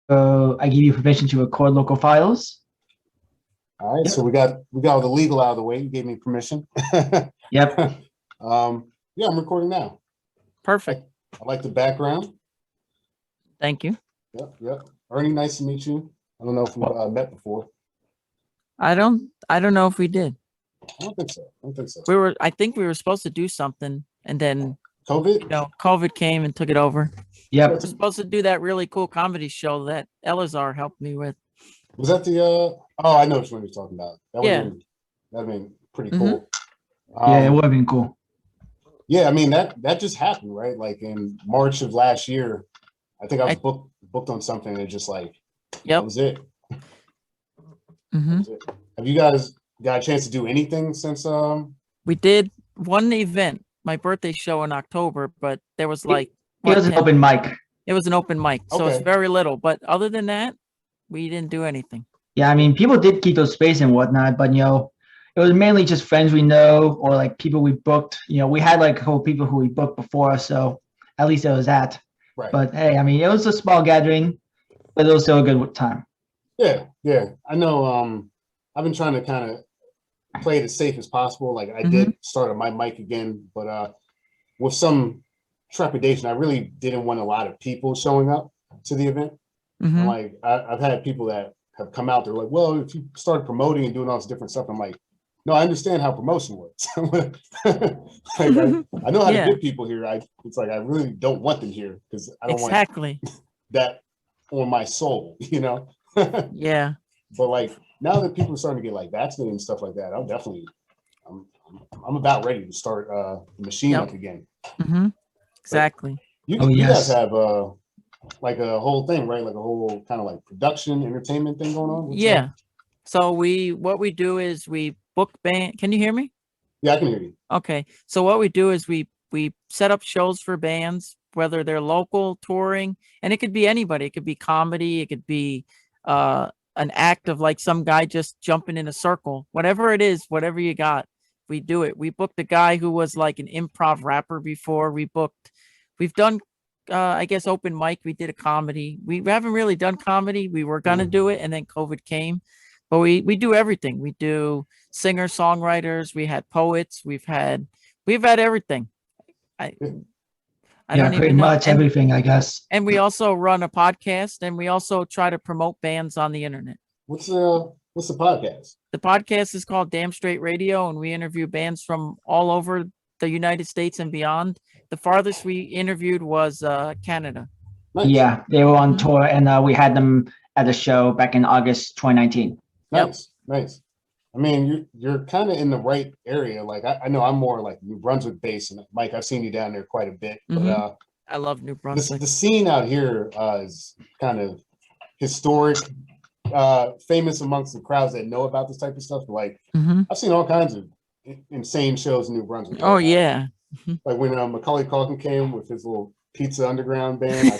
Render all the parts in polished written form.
I give you permission to record local files. All right, Yep. so we got all the legal out of the way. You gave me permission. Yep. Yeah, I'm recording now. Perfect. I like the background. Thank you. Yep. Ernie, nice to meet you. I don't know if we've met before. I don't know if we did. I don't think so. I think we were supposed to do something, and then COVID? COVID came and took it over. Yep. We're supposed to do that really cool comedy show that Elazar helped me with. Was that the oh, I know which one you're talking about. That'd been pretty cool. Yeah, it would have been cool. Yeah, I mean that just happened, right? Like in March of last year. I think I was booked on something and just like that was it. Mm-hmm. That was it. Have you guys got a chance to do anything since We did one event, my birthday show in October, but there was like it was an open mic. It was an open mic, so Okay. it's very little. But other than that, we didn't do anything. Yeah, I mean, people did keep those space and whatnot, but it was mainly just friends we know or like people we booked. We had like a couple people who we booked before, so at least it was that. Right. But hey, I mean, it was a small gathering, but it was still a good time. Yeah. I know I've been trying to kind of play it as safe as possible. Like I did start my mic again, but with some trepidation. I really didn't want a lot of people showing up to the event. Mm-hmm. Like I've had people that have come out, they're like, well, if you start promoting and doing all this different stuff, I'm like, no, I understand how promotion works. Like, I know how to get people here. It's like I really don't want them here because I don't want that on my soul, Yeah. But like now that people are starting to get like vaccinated and stuff like that, I'm about ready to start the machine up again. Mm-hmm. Exactly. You guys have like a whole thing, right? Like a whole kind of like production entertainment thing going on. Yeah. So what we do is we book band. Can you hear me? Yeah, I can hear you. Okay. So what we do is we set up shows for bands, whether they're local, touring, and it could be anybody. It could be comedy. It could be an act of like some guy just jumping in a circle. Whatever it is, whatever you got, we do it. We booked a guy who was like an improv rapper before. We've done I guess open mic. We did a comedy. We haven't really done comedy. We were gonna do it, and then COVID came. But we do everything. We do singer songwriters. We had poets. We've had everything. I don't pretty even know. much everything, I guess. And we also run a podcast, and we also try to promote bands on the internet. What's the podcast? The podcast is called Damn Straight Radio, and we interview bands from all over the United States and beyond. The farthest we interviewed was Canada. Nice. Yeah, they were on tour, and we had them at the show back in August 2019. Nice. I mean, you're kind of in the right area. Like I know I'm more like New Brunswick based, and Mike, I've seen you down there quite a bit. But I love New Brunswick. The scene out here is kind of historic, famous amongst the crowds that know about this type of stuff. But like I've seen all kinds of insane shows in New Brunswick. Oh yeah. Like when Macaulay Culkin came with his little Pizza Underground band.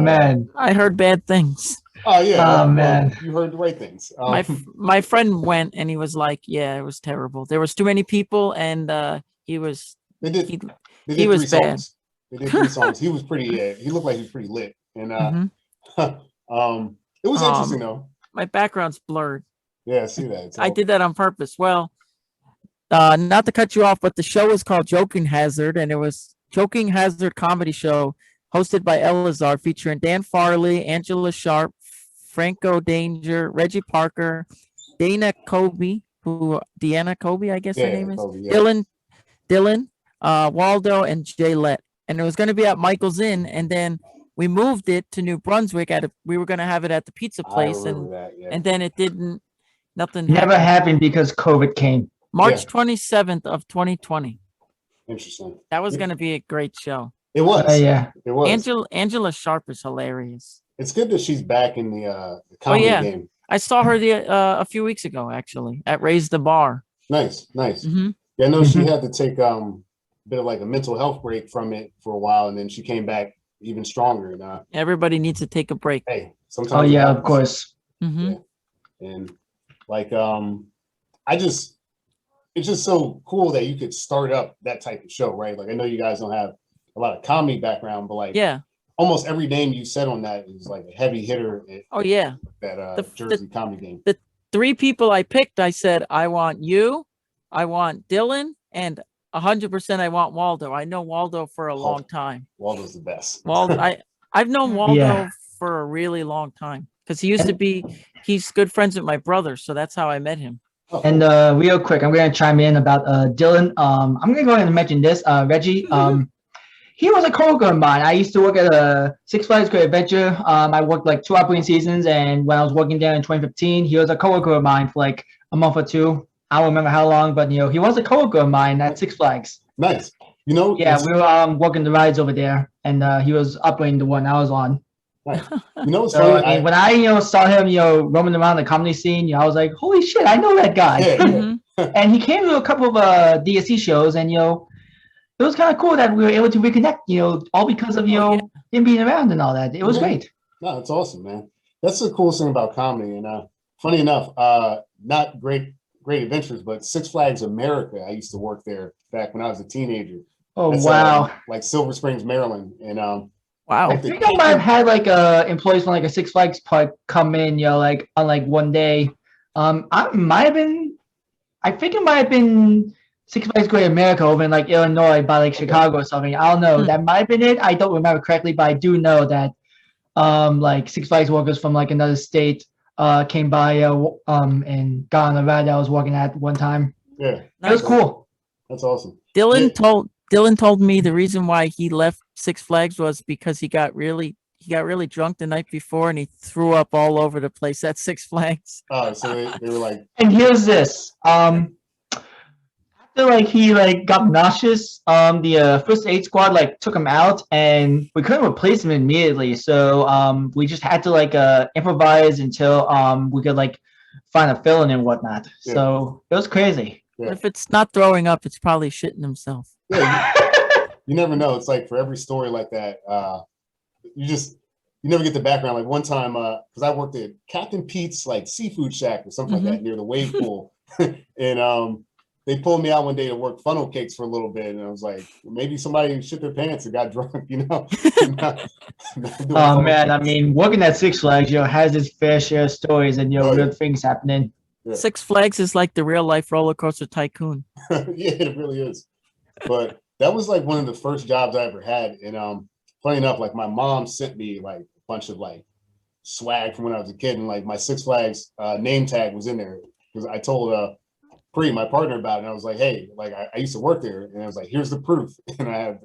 Man, I heard bad things. Oh yeah. Oh man, you heard the right things. My friend went and he was like, "Yeah, it was terrible. There was too many people, and he was." They did he was three bad. Songs. They did 3 songs. He was pretty. He looked like he was pretty lit, and it was interesting though. My background's blurred. Yeah, I see that. I did that on purpose. Well, not to cut you off, but the show was called Joking Hazard, and it was Joking Hazard comedy show hosted by Elazar, featuring Dan Farley, Angela Sharp, Franco Danger, Reggie Parker, Deanna Colby, I guess her name is, Kobe, yeah. Dylan, Waldo, and Jay Lett. And it was going to be at Michael's Inn, and then we moved it to New Brunswick. We were going to have it at the pizza place, and then it didn't. Nothing. Never happened because COVID came. March 27th of 2020. Interesting. That was going to be a great show. It was. Yeah. It was. Angela Sharp is hilarious. It's good that she's back in the comedy game. I saw her a few weeks ago, actually, at Raise the Bar. Nice. Mm-hmm. Yeah, I know she had to take a bit of like a mental health break from it for a while, and then she came back even stronger. And everybody needs to take a break. Hey, sometimes. Oh yeah, of course. Mm-hmm. Yeah. And like it's just so cool that you could start up that type of show, right? Like I know you guys don't have a lot of comedy background, but like almost every name you said on that is like a heavy hitter. Oh yeah. That Jersey comedy game. The 3 people I picked, I said, I want you, I want Dylan, and 100% I want Waldo. I know Waldo for a long time. Waldo's the best. I've known Waldo for a really long time because he's good friends with my brother. So that's how I met him. Oh, and real quick, I'm going to chime in about Dylan. I'm going to go ahead and mention this. Reggie, he was a coworker of mine. I used to work at a Six Flags Great Adventure. I worked like 2 operating seasons, and when I was working there in 2015, he was a coworker of mine for like a month or 2. I don't remember how long, but he was a coworker of mine at Six Flags. Nice. Yeah, we were working the rides over there, and he was operating the one I was on. Right. What's So, funny? I mean, when I saw him roaming around the comedy scene, I was like, holy shit, I know that guy. Yeah. And he came to a couple of DSC shows, and it was kind of cool that we were able to reconnect, all because of him being around and all that. It was great. No, it's awesome, man. That's the coolest thing about comedy. And funny enough, not great adventures, but Six Flags America. I used to work there back when I was a teenager. Oh, That's, wow. like Silver Springs, Maryland. And wow. I think I might have had like employees from like a Six Flags park come in, like on like one day. I think it might have been Six Flags Great America over in like Illinois by like Chicago or something. I don't know. That might have been it. I don't remember correctly, but I do know that like Six Flags workers from like another state came by and got on the ride that I was working at one time. Yeah. It was cool. That's awesome. Dylan told me the reason why he left Six Flags was because he got really drunk the night before and he threw up all over the place at Six Flags. Oh, so they were like, and here's this. After like he like got nauseous, the first aid squad like took him out and we couldn't replace him immediately. So we just had to like improvise until we could like find a fill-in and whatnot. Yeah. So it was crazy. Yeah. If it's not throwing up, it's probably shitting himself. Yeah, you never know. It's like for every story like that, you never get the background. Like one time, because I worked at Captain Pete's like seafood shack or something like that near the wave pool, and they pulled me out one day to work funnel cakes for a little bit, and I was like, maybe somebody shit their pants and got drunk, Oh man, I mean, working at Six Flags, has its fair share of stories and weird things happening. Yeah. Six Flags is like the real life roller coaster tycoon. Yeah, it really is. But that was like one of the first jobs I ever had, and funny enough, like my mom sent me like a bunch of like swag from when I was a kid, and like my Six Flags name tag was in there because I told Pri, my partner, about it, and I was like, hey, like I used to work there, and I was like, here's the proof, and I have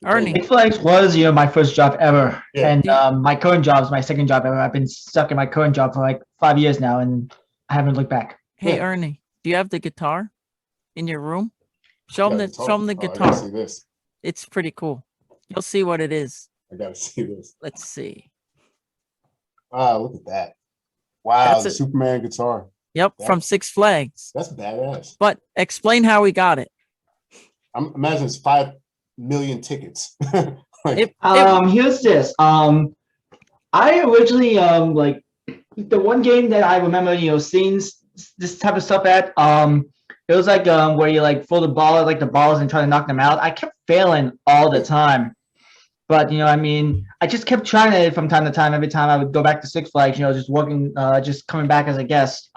Ernie. Six Flags was my first job ever, yeah. And my current job is my second job ever. I've been stuck in my current job for like 5 years now, and I haven't looked back. Hey Ernie, do you have the guitar in your room? Show them the guitar. I gotta see this. It's pretty cool. You'll see what it is. I gotta see this. Let's see. Wow, look at that. Wow, the Superman guitar. Yep, from Six Flags. That's badass. But explain how we got it. Imagine it's 5 million tickets. Here's this. I originally like the one game that I remember seeing this type of stuff at. It was like where you like throw the ball at like the balls and try to knock them out. I kept failing all the time. But I just kept trying it from time to time. Every time I would go back to Six Flags, just working, just coming back as a guest.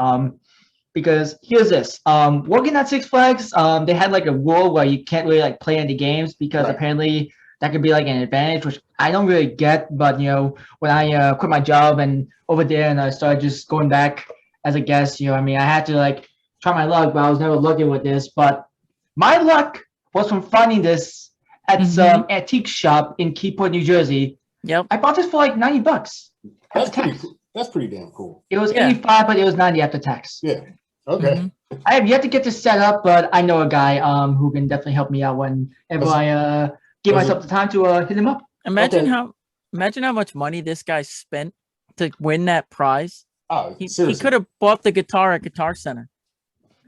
Because here's this. Working at Six Flags, they had like a rule where you can't really like play any games because apparently that could be like an advantage, which I don't really get. But when I quit my job and over there and I started just going back as a guest, I had to like try my luck, but I was never lucky with this. But my luck was from finding this at some antique shop in Keyport, New Jersey. Yep. I bought this for like $90. That's pretty cool. That's pretty damn cool. It was 85, but it was 90 after tax. Yeah. Okay. I have yet to get this set up, but I know a guy who can definitely help me out whenever I give myself the time to hit him up. Imagine how much money this guy spent to win that prize. Oh, he could have bought the guitar at Guitar Center.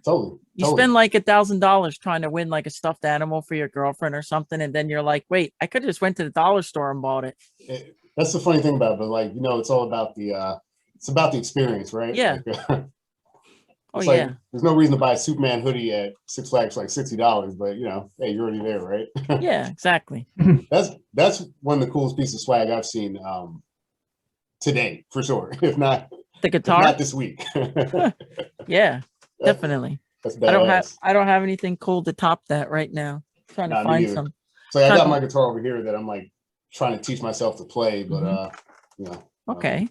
Totally. You spend like $1,000 trying to win like a stuffed animal for your girlfriend or something, and then you're like, wait, I could just went to the dollar store and bought it. That's the funny thing about it, but like it's all about the it's about the experience, right? Yeah. Oh, It's yeah. like there's no reason to buy a Superman hoodie at Six Flags for like $60, but hey, you're already there, right? Yeah, exactly. That's one of the coolest pieces of swag I've seen today, for sure. If not The this week. Yeah, definitely. That's badass. I don't have anything cool to top that right now. Trying to find some. So I got my guitar over here that I'm like trying to teach myself to play, but Okay.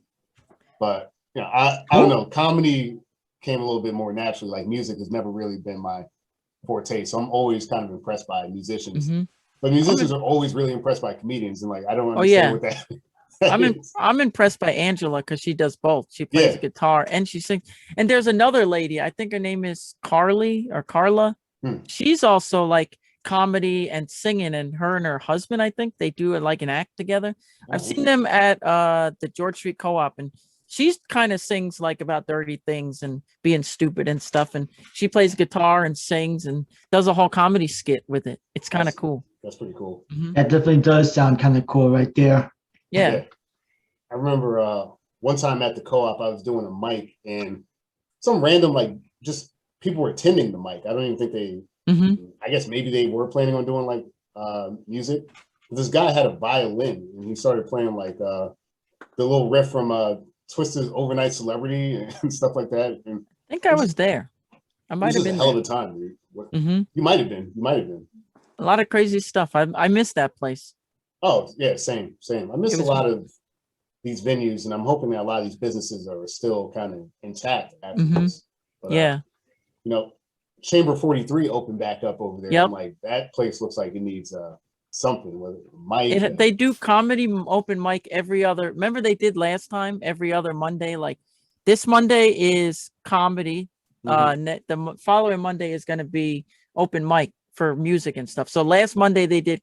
But I don't know. Comedy came a little bit more naturally. Like music has never really been my forte, so I'm always kind of impressed by musicians. But musicians are always really impressed by comedians, and like I don't understand what that. I'm impressed by Angela because she does both. She plays guitar and she sings. And there's another lady, I think her name is Carly or Carla. She's also like comedy and singing, and her and her husband, I think they do like an act together. I've seen them at the George Street Co-op, and she's kind of sings like about dirty things and being stupid and stuff. And she plays guitar and sings and does a whole comedy skit with it. It's kind of cool. That's pretty cool. That definitely does sound kind of cool right there. Yeah. I remember one time at the co-op, I was doing a mic and some random, like just people were attending the mic. I don't even think they, I guess maybe they were planning on doing like music. This guy had a violin and he started playing like the little riff from Twisted Overnight Celebrity and stuff like that. And I think I was there. I might have been a hell of a time, dude. You might have been. A lot of crazy stuff. I missed that place. Oh yeah, same. I missed a lot of these venues, and I'm hoping that a lot of these businesses are still kind of intact after this. But, Chamber 43 opened back up over there. I'm like, that place looks like it needs something. Whether mic, they do comedy open mic every other. Remember they did last time every other Monday. Like this Monday is comedy. The following Monday is going to be open mic for music and stuff. So last Monday they did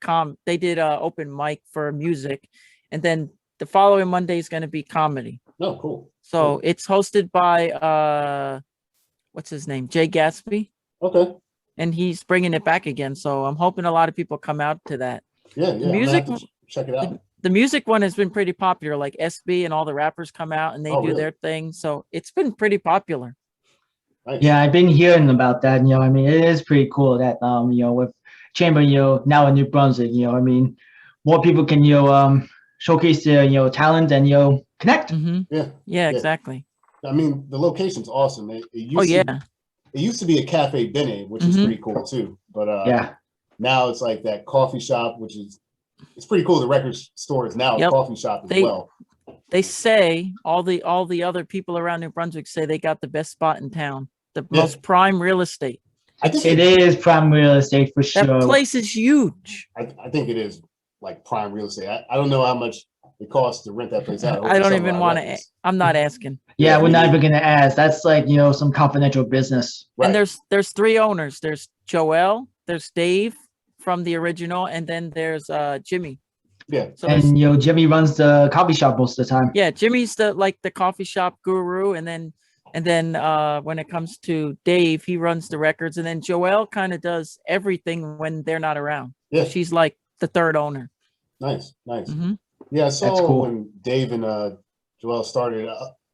open mic for music, and then the following Monday is going to be comedy. Oh, cool. So it's hosted by what's his name? Jay Gatsby. Okay. And he's bringing it back again. So I'm hoping a lot of people come out to that. Yeah. The music, check it out. The music one has been pretty popular. Like SB and all the rappers come out and they do their thing. So it's been pretty popular. Nice. Yeah, I've been hearing about that. I mean, it is pretty cool that with Chamber, now in New Brunswick, I mean, more people can showcase their talent and connect. Yeah, exactly. I mean, the location's awesome. It used to be a Cafe Bene, which is pretty cool too. But now it's like that coffee shop, which is it's pretty cool. The record store is now a coffee shop as well. They say all the other people around New Brunswick say they got the best spot in town, the most prime real estate. I think it is prime real estate for sure. That place is huge. I think it is like prime real estate. I don't know how much it costs to rent that place out. I don't even want to. I'm not asking. Yeah, we're not even gonna ask. That's like some confidential business. Right. And there's three owners. There's Joel. There's Dave from the original, and then there's Jimmy. Yeah. So and Jimmy runs the coffee shop most of the time. Yeah, Jimmy's the coffee shop guru, and then when it comes to Dave, he runs the records, and then Joelle kind of does everything when they're not around. Yeah, she's like the third owner. Nice. Yeah, I saw when Dave and Joelle started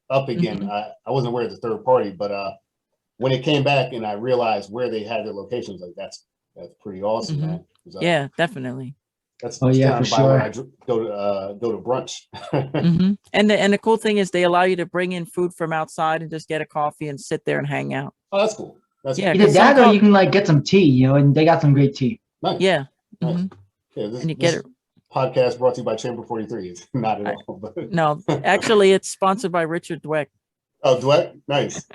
up again. I wasn't aware of the third party, but when it came back and I realized where they had their locations, like that's pretty awesome, man. Yeah, definitely. That's for sure. I go to brunch. And the cool thing is they allow you to bring in food from outside and just get a coffee and sit there and hang out. Oh, that's cool. Either that or you can like get some tea, and they got some great tea. Nice. Yeah. Nice. Yeah, and you get it. Podcast brought to you by Chamber 43. It's not at all. But. No, actually, it's sponsored by Richard Dweck. Oh, Dweck, nice.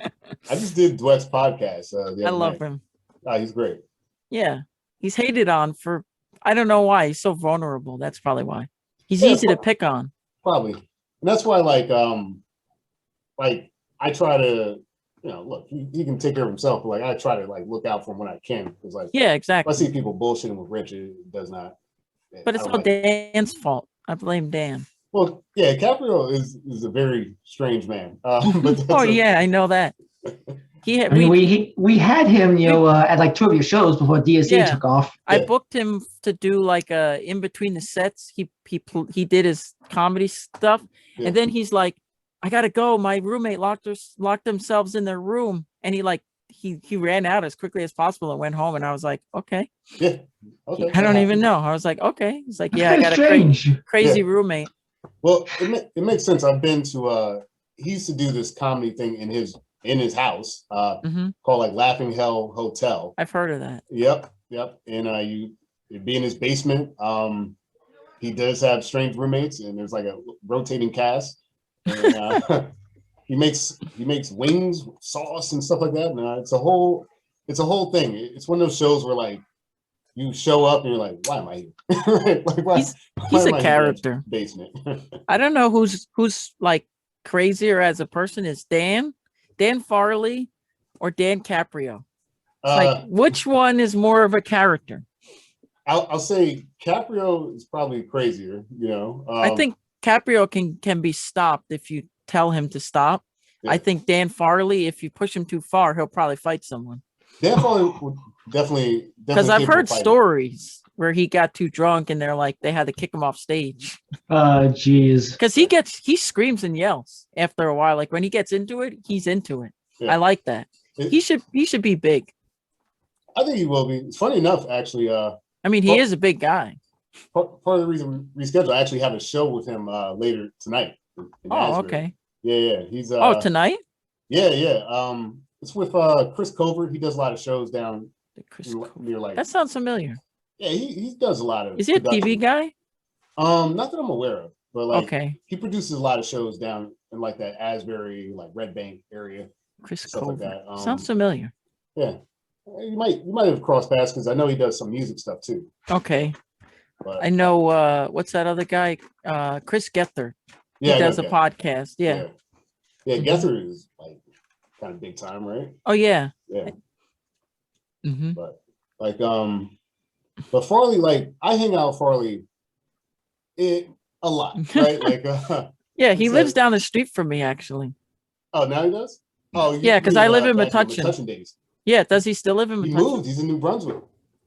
I just did Dweck's podcast. I love him. Oh, he's great. Yeah, he's hated on for. I don't know why. He's so vulnerable. That's probably why. He's easy to pick on. Probably. And that's why, like I try to, look, he can take care of himself, but like I try to like look out for him when I can. Because like exactly. If I see people bullshitting with Rich, it does not. But it's all Dan's fault. I blame Dan. Well, yeah, Caprio is a very strange man. But I know that. We had him, at like 2 of your shows before DSA took off. I booked him to do like in between the sets. He did his comedy stuff, and then he's like, "I gotta go. My roommate locked themselves in their room, and he ran out as quickly as possible and went home, and I was like, okay. Yeah. Okay. I don't even know. I was like, okay. He's like, yeah, I got strange. a crazy roommate. Well, it makes sense. I've been to he used to do this comedy thing in his house called like Laughing Hell Hotel. I've heard of that. Yep. And it'd be in his basement. He does have strange roommates, and there's like a rotating cast. And, he makes wings, sauce, and stuff like that. And it's a whole thing. It's one of those shows where like you show up and you're like, why am I here? Like, he's a character. Basement. I don't know who's like crazier as a person is Dan Farley or Dan Caprio. Like which one is more of a character? I'll say Caprio is probably crazier. I think Caprio can be stopped if you tell him to stop. Yeah. I think Dan Farley, if you push him too far, he'll probably fight someone. Dan Farley would definitely because I've heard stories where he got too drunk and they had to kick him off stage. Jeez. Because he screams and yells after a while. Like when he gets into it, he's into it. Yeah. I like that. He should be big. I think he will be. It's funny enough, actually. I mean, he is a big guy. Part of the reason we rescheduled, I actually have a show with him later tonight. Oh, okay. Yeah. He's tonight? Yeah. It's with Chris Covert. He does a lot of shows down near like. That sounds familiar. Yeah, he does a lot of. Is he a TV guy? Not that I'm aware of, but like he produces a lot of shows down in like that Asbury, like Red Bank area. Chris Covert. Like that. Sounds familiar. Yeah. You might have crossed paths because I know he does some music stuff too. Okay. But, I know what's that other guy? Chris Gether. He does a podcast. Yeah. Gether is like kind of big time, right? Oh yeah. Yeah. But like but Farley, like I hang out with Farley a lot, right? Like yeah, he lives down the street from me actually. Oh, now he does? Oh yeah, because I live in Metuchen. Metuchen days. Yeah, does he still live in Metuchen? He moved. He's in New Brunswick.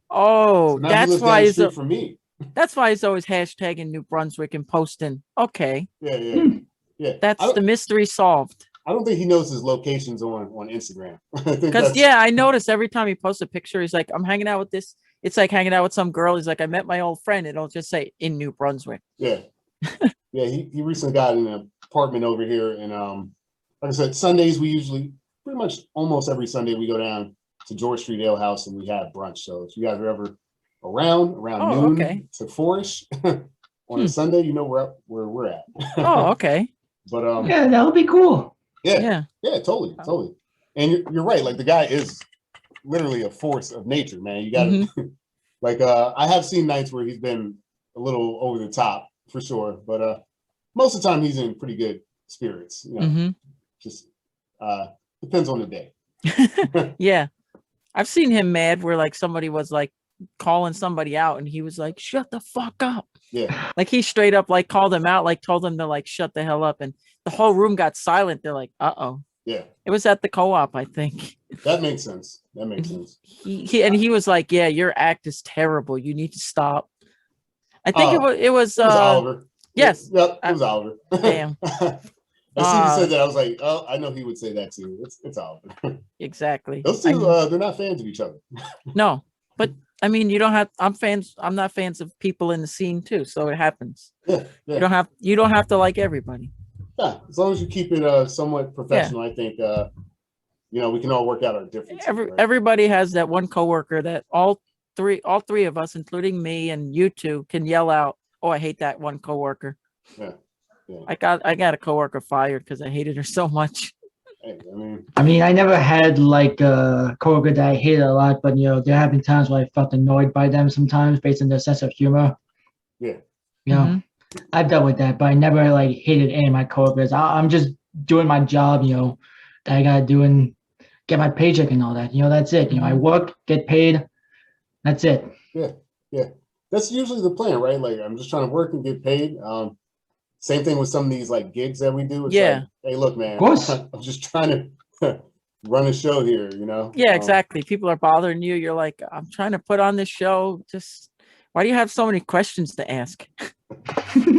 Oh, so that's why he's for me. That's why he's always hashtagging New Brunswick and posting. Okay. Yeah. That's the mystery solved. I don't think he knows his locations on Instagram. Because I notice every time he posts a picture, he's like, I'm hanging out with this. It's like hanging out with some girl. He's like, I met my old friend. It'll just say in New Brunswick. Yeah. Yeah. He recently got an apartment over here. And like I said, Sundays, we usually pretty much almost every Sunday we go down to George Street Ale House and we have brunch. So if you guys are ever around noon to 4-ish on a Sunday, you know where we're at. Oh, okay. But yeah, that would be cool. Yeah, totally. And you're right. Like the guy is literally a force of nature, man. You got to like I have seen nights where he's been a little over the top for sure, but most of the time he's in pretty good spirits. You know, just depends on the day. Yeah, I've seen him mad where like somebody was like calling somebody out and he was like, shut the fuck up. Yeah, like he straight up like called them out, like told them to like shut the hell up, and the whole room got silent. They're like, uh-oh. Yeah, it was at the co-op, I think. That makes sense. He was like, yeah, your act is terrible, you need to stop. I think it was Oliver. Yes. Yep, it was Oliver. Damn. As soon as he said that, I was like, oh, I know he would say that too. It's Oliver. Exactly. Those two, they're not fans of each other. No, but I mean, you don't have. I'm not fans of people in the scene too, so it happens. Yeah. You don't have to like everybody. Yeah, as long as you keep it somewhat professional, I think we can all work out our differences. Everybody has that one coworker that all three of us, including me and you two, can yell out, "Oh, I hate that one coworker." Yeah. I got a coworker fired because I hated her so much. Hey, I never had like a coworker that I hated a lot, but there have been times where I felt annoyed by them sometimes based on their sense of humor. Yeah. I've dealt with that, but I never like hated any of my coworkers. I'm just doing my job, that I gotta do and get my paycheck and all that. That's it. I work, get paid. That's it. Yeah. That's usually the plan, right? Like I'm just trying to work and get paid. Same thing with some of these like gigs that we do. It's like, hey, look, man, of course. I'm just trying to run a show here, Yeah, exactly. People are bothering you. You're like, I'm trying to put on this show. Just why do you have so many questions to ask?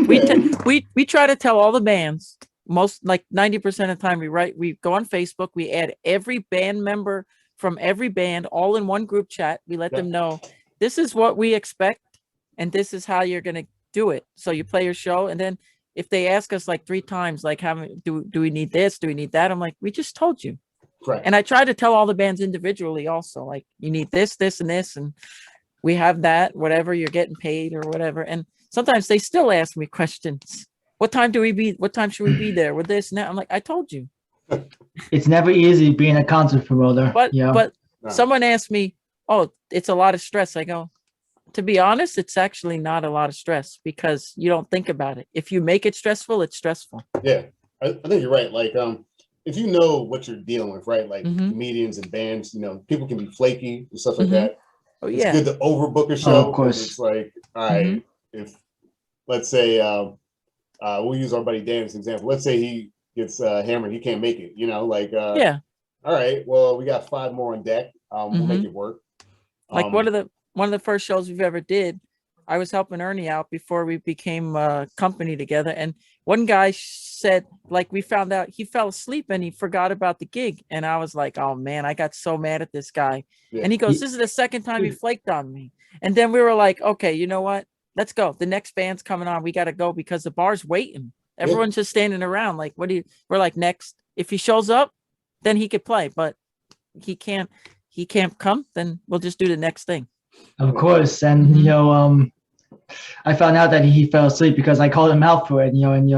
We try to tell all the bands most like 90% of the time we go on Facebook, we add every band member from every band all in one group chat. We let them know this is what we expect and this is how you're going to do it. So you play your show, and then if they ask us like 3 times, like, how do we need this? Do we need that? I'm like, we just told you. Right. And I try to tell all the bands individually also, like, you need this, this, and this, and we have that, whatever, you're getting paid or whatever. And sometimes they still ask me questions. What time should we be there with this and that? I'm like, I told you. It's never easy being a concert promoter. But someone asked me, oh, it's a lot of stress. I go, to be honest, it's actually not a lot of stress because you don't think about it. If you make it stressful, it's stressful. Yeah, I think you're right. Like, if you know what you're dealing with, right? Like comedians and bands, you know, people can be flaky and stuff like that. Oh, yeah. It's good to overbook a show. Of course. It's like, all right, if let's say we'll use our buddy Dan as an example. Let's say he gets hammered, he can't make it. You know, like all right, well, we got 5 more on deck. We'll make it work. Like one of the first shows we've ever did, I was helping Ernie out before we became a company together, and one guy said, like, we found out he fell asleep and he forgot about the gig, and I was like, oh man, I got so mad at this guy. And he goes, this is the second time he flaked on me. And then we were like, okay, you know what, let's go, the next band's coming on, we got to go because the bar's waiting, everyone's just standing around like, we're like, next, if he shows up then he could play, but he can't come, then we'll just do the next thing. Of course. And you know, I found out that he fell asleep because I called him out for it, you know, and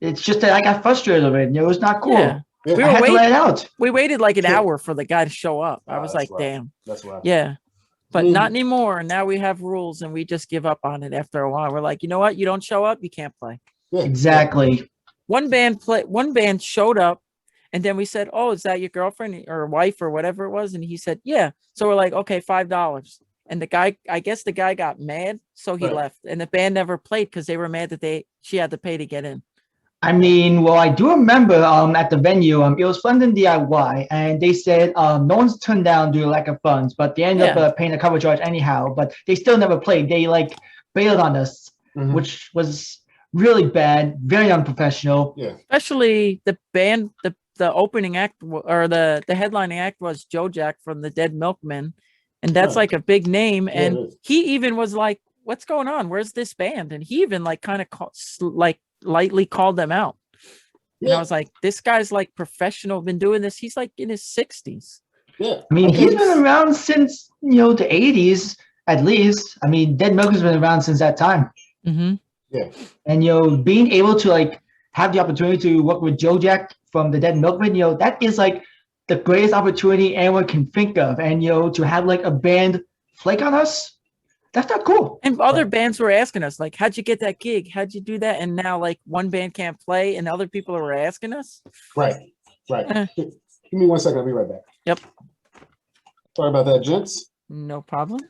it's just that I got frustrated with it. It was not cool. Yeah. I had to let it out. We waited like an hour for the guy to show up. I was like, damn. That's right. Yeah. But not anymore. Now we have rules and we just give up on it after a while. We're like, you know what? You don't show up, you can't play. Yeah. Exactly. One band showed up, and then we said, oh, is that your girlfriend or wife or whatever it was? And he said, yeah. So we're like, okay, $5. And the guy, I guess the guy got mad, so he left. And the band never played because they were mad that she had to pay to get in. I mean, well, I do remember at the venue, it was London DIY, and they said no one's turned down due to lack of funds, but they ended up paying a cover charge anyhow. But they still never played. They like bailed on us, which was really bad, very unprofessional. Yeah, especially the band, the opening act or the headlining act was Joe Jack from the Dead Milkmen. And that's like a big name. And he even was like, what's going on? Where's this band? And he even like kind of lightly called them out. And I was like, this guy's like professional, been doing this. He's like in his 60s. Yeah. I mean, he's been around since, the 80s, at least. I mean, Dead Milkman's been around since that time. Yeah. And, being able to like have the opportunity to work with Joe Jack from the Dead Milkman, that is like the greatest opportunity anyone can think of. And, to have like a band flake on us, that's not cool. And other bands were asking us, like, how'd you get that gig? How'd you do that? And now like one band can't play and other people are asking us. Right. Give me 1 second. I'll be right back. Yep. Sorry about that, gents. No problem.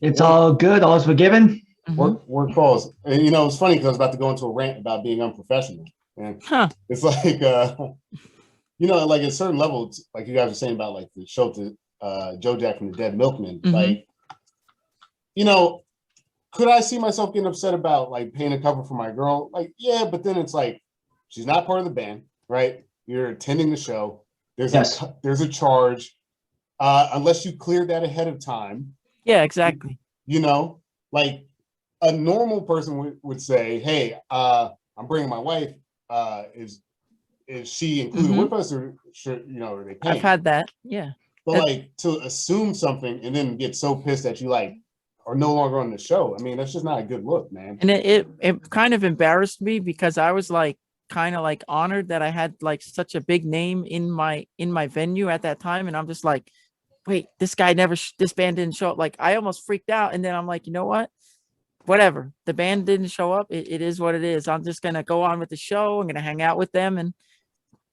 It's all good. All's forgiven. Work calls. And, it's funny because I was about to go into a rant about being unprofessional. And it's like, like at a certain level, it's like you guys were saying about like the show to Joe Jack from the Dead Milkmen. Like, could I see myself getting upset about like paying a cover for my girl? Like, yeah, but then it's like, she's not part of the band, right? You're attending the show. There's a charge, unless you cleared that ahead of time. Yeah, exactly. Like a normal person would say, hey, I'm bringing my wife. Is she included with us, or should are they paying? I've had that, yeah. But like to assume something and then get so pissed that you like are no longer on the show. I mean, that's just not a good look, man. And it kind of embarrassed me because I was like kind of like honored that I had like such a big name in my venue at that time, and I'm just like, wait, this band didn't show up. Like I almost freaked out, and then I'm like, you know what? Whatever. The band didn't show up. It is what it is. I'm just gonna go on with the show. I'm gonna hang out with them and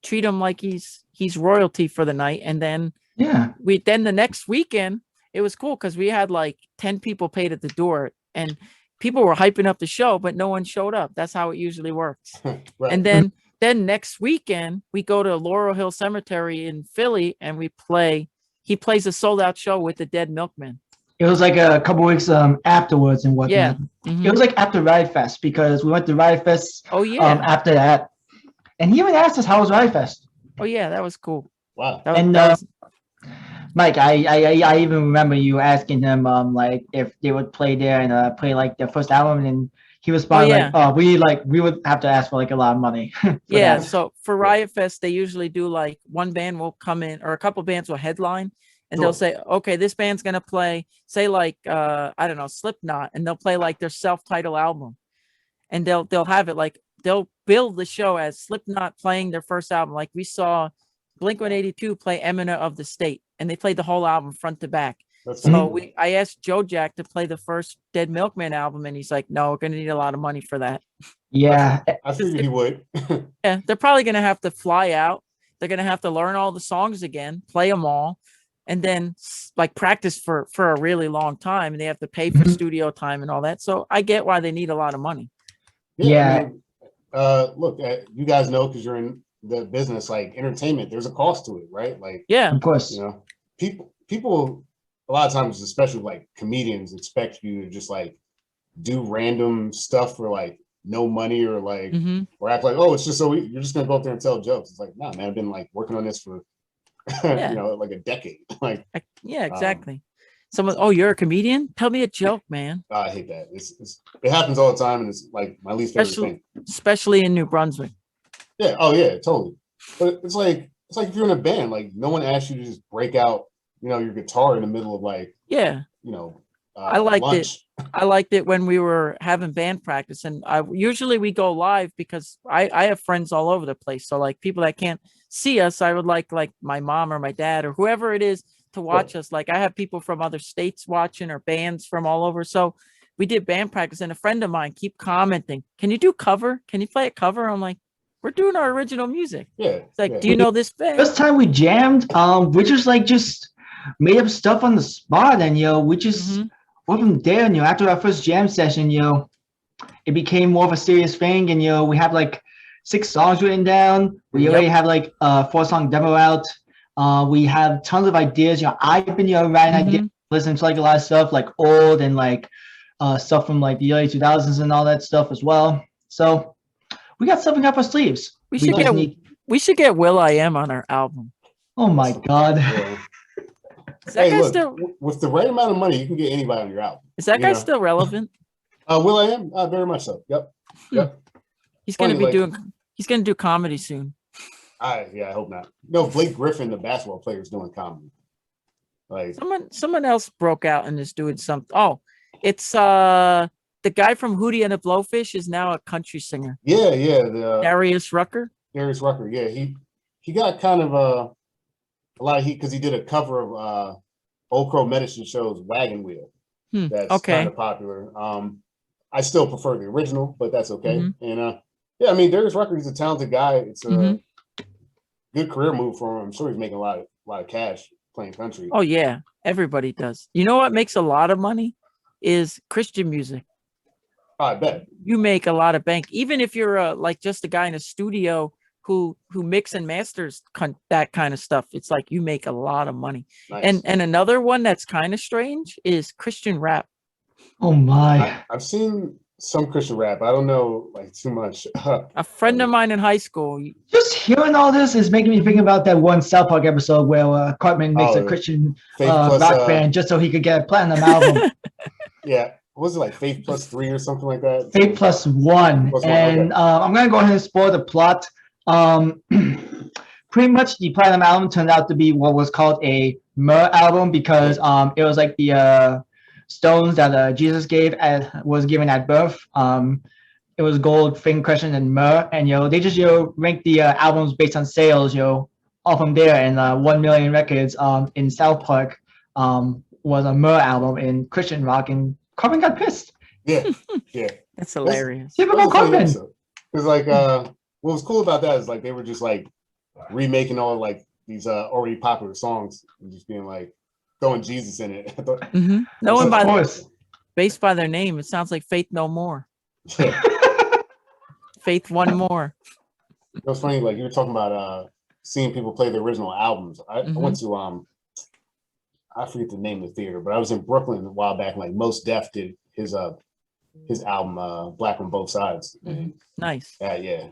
treat him like he's royalty for the night. And then the next weekend it was cool because we had like 10 people paid at the door and people were hyping up the show, but no one showed up. That's how it usually works. Right. And then next weekend we go to Laurel Hill Cemetery in Philly and he plays a sold out show with the Dead Milkmen. It was like a couple weeks afterwards and whatnot. It was like after Riot Fest because we went to Riot Fest after that. And he even asked us how was Riot Fest. Oh yeah, that was cool. Wow. Mike, I even remember you asking him like if they would play there and play like their first album, and he responded like, "Oh, we would have to ask for like a lot of money." Yeah. So for Riot Fest, they usually do like one band will come in, or a couple bands will headline, and they'll say, "Okay, this band's gonna play, say like I don't know, Slipknot," and they'll play like their self-titled album, and they'll have it like they'll build the show as Slipknot playing their first album. Like we saw Blink-182 play Eminent of the State, and they played the whole album front to back. So I asked Joe Jack to play the first Dead Milkman album, and he's like, "No, we're gonna need a lot of money for that." Yeah, I figured he would. Yeah, they're probably gonna have to fly out. They're gonna have to learn all the songs again, play them all, and then like practice for a really long time. And they have to pay for studio time and all that. So I get why they need a lot of money. Yeah. I mean, look, you guys know because you're in the business, like entertainment, there's a cost to it, right? Like, yeah, of course. You know, people a lot of times, especially like comedians, expect you to just like do random stuff for like no money or like or act like, oh, it's just so you're just gonna go up there and tell jokes. It's like, nah, man, I've been like working on this for you know, like a decade. Like, yeah, exactly. Someone, oh, you're a comedian? Tell me a joke, man. I hate that. It happens all the time, and it's like my least favorite thing. Especially in New Brunswick. Yeah. Oh yeah, totally. But it's like if you're in a band, like no one asks you to just break out, you know, your guitar in the middle of like, you know, I liked lunch. I liked it when we were having band practice, and usually we go live because I have friends all over the place. So like people that can't see us, I would like my mom or my dad or whoever it is to watch us. Like I have people from other states watching or bands from all over. So we did band practice, and a friend of mine keep commenting, "Can you do cover? Can you play a cover?" I'm like, "We're doing our original music." Yeah. It's like, do you know this band? First time we jammed, we just made up stuff on the spot, and we just went from there. And after our first jam session, it became more of a serious thing, and we have like 6 songs written down. We already have like a 4-song demo out. We have tons of ideas. I've been writing ideas, listening to like a lot of stuff like old and like stuff from like the early 2000s and all that stuff as well. So we got something up our sleeves. We should get Will.i.am on our album. Oh my God. Yeah. Is that guy still with the right amount of money, you can get anybody on your album. Is that guy still relevant? Will.i.am, very much so. Yep. He's gonna do comedy soon. I hope not. No, Blake Griffin, the basketball player, is doing comedy. Like someone else broke out and is doing something. Oh, it's the guy from Hootie and the Blowfish is now a country singer. Yeah. Darius Rucker. Darius Rucker. Yeah, he got kind of a lot of heat because he did a cover of Old Crow Medicine Show's Wagon Wheel. That's kind of popular. I still prefer the original, but that's okay. And I mean, Darius Rucker, he's a talented guy. It's a good career move for him. I'm sure he's making a lot of cash playing country. Oh yeah, everybody does. You know what makes a lot of money is Christian music. I bet you make a lot of bank, even if you're like just a guy in a studio who mix and masters that kind of stuff. It's like you make a lot of money. Nice. And another one that's kind of strange is Christian rap. Oh my! I've seen some Christian rap. I don't know like too much. A friend of mine in high school. Just hearing all this is making me think about that one South Park episode where Cartman makes a Christian rock band just so he could get a platinum album. Yeah. What was it, like Faith Plus 3 or something like that? Faith Plus 1. And I'm going to go ahead and spoil the plot. Pretty much the platinum album turned out to be what was called a myrrh album because it was like the stones that Jesus was given at birth. It was gold, frankincense, and myrrh, and they just ranked the albums based on sales, all from there. And 1 million records in South Park was a myrrh album in Christian rock, and Cartman got pissed. Yeah. That's hilarious. Typical Cartman. It's like what was cool about that is like they were just like remaking all like these already popular songs and just being like throwing Jesus in it. No one based by their name, it sounds like Faith No More. Faith One More. It was funny, like you were talking about seeing people play the original albums. I went to I forget the name of the theater, but I was in Brooklyn a while back. Like Mos Def did his album Black on Both Sides. Nice. Yeah.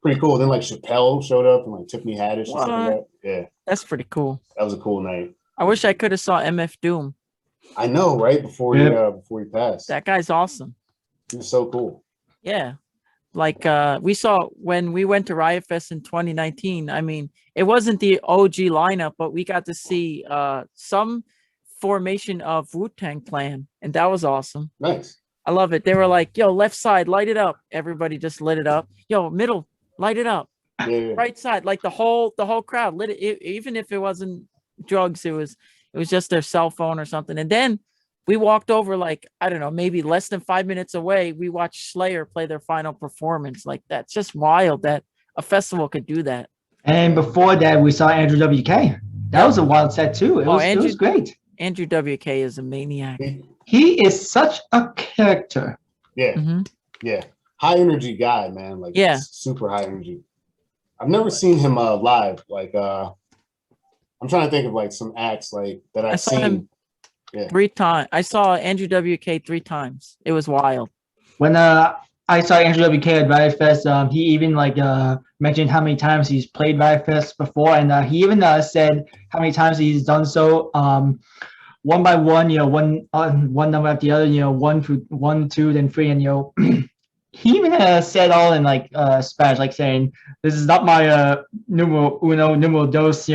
pretty cool. Then like Chappelle showed up and like Tiffany Haddish and stuff like that. Yeah, that's pretty cool. That was a cool night. I wish I could have saw MF Doom. I know, right? Before he passed. That guy's awesome. He was so cool. Yeah. Like we saw when we went to Riot Fest in 2019. I mean, it wasn't the OG lineup, but we got to see some formation of Wu-Tang Clan, and that was awesome. Nice. I love it. They were like, yo, left side, light it up. Everybody just lit it up. Yo, middle, light it up. Yeah. Right side, like the whole crowd lit it. Even if it wasn't drugs, it was just their cell phone or something. And then we walked over, like, I don't know, maybe less than 5 minutes away. We watched Slayer play their final performance. Like, that's just wild that a festival could do that. And before that, we saw Andrew WK. That was a wild set too. It was great. Andrew WK is a maniac. He is such a character. Yeah. Yeah. High energy guy, man. Like, super high energy. I've never seen him live. Like, I'm trying to think of like some acts like that I've seen him 3 times. I saw Andrew WK 3 times. It was wild. When I saw Andrew WK at Riot Fest, he even like mentioned how many times he's played Riot Fest before, and he even said how many times he's done so one by one, one number after the other, 1, 2, then 3, and he even said all in like Spanish, like saying, "This is not my numero uno, numero dos."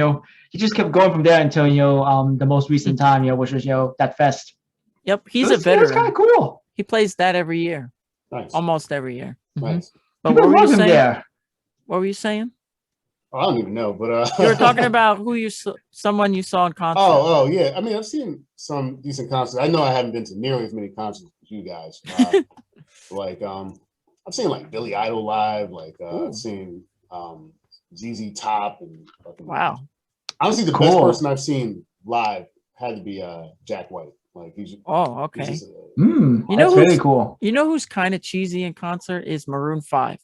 He just kept going from there until the most recent time, which was that fest. Yep, he's a veteran. It's kind of cool. He plays that every year. Nice. Almost every year. Nice. But what were you saying? What were you saying? I don't even know, but you were talking about someone you saw in concert. Oh, yeah. I mean, I've seen some decent concerts. I know I haven't been to nearly as many concerts as you guys. Like, I've seen like Billy Idol live. Like, I've seen ZZ Top and wow. Honestly, the best person I've seen live had to be Jack White. Like, he's okay. He's just, that's really cool. You know who's kind of cheesy in concert is Maroon 5.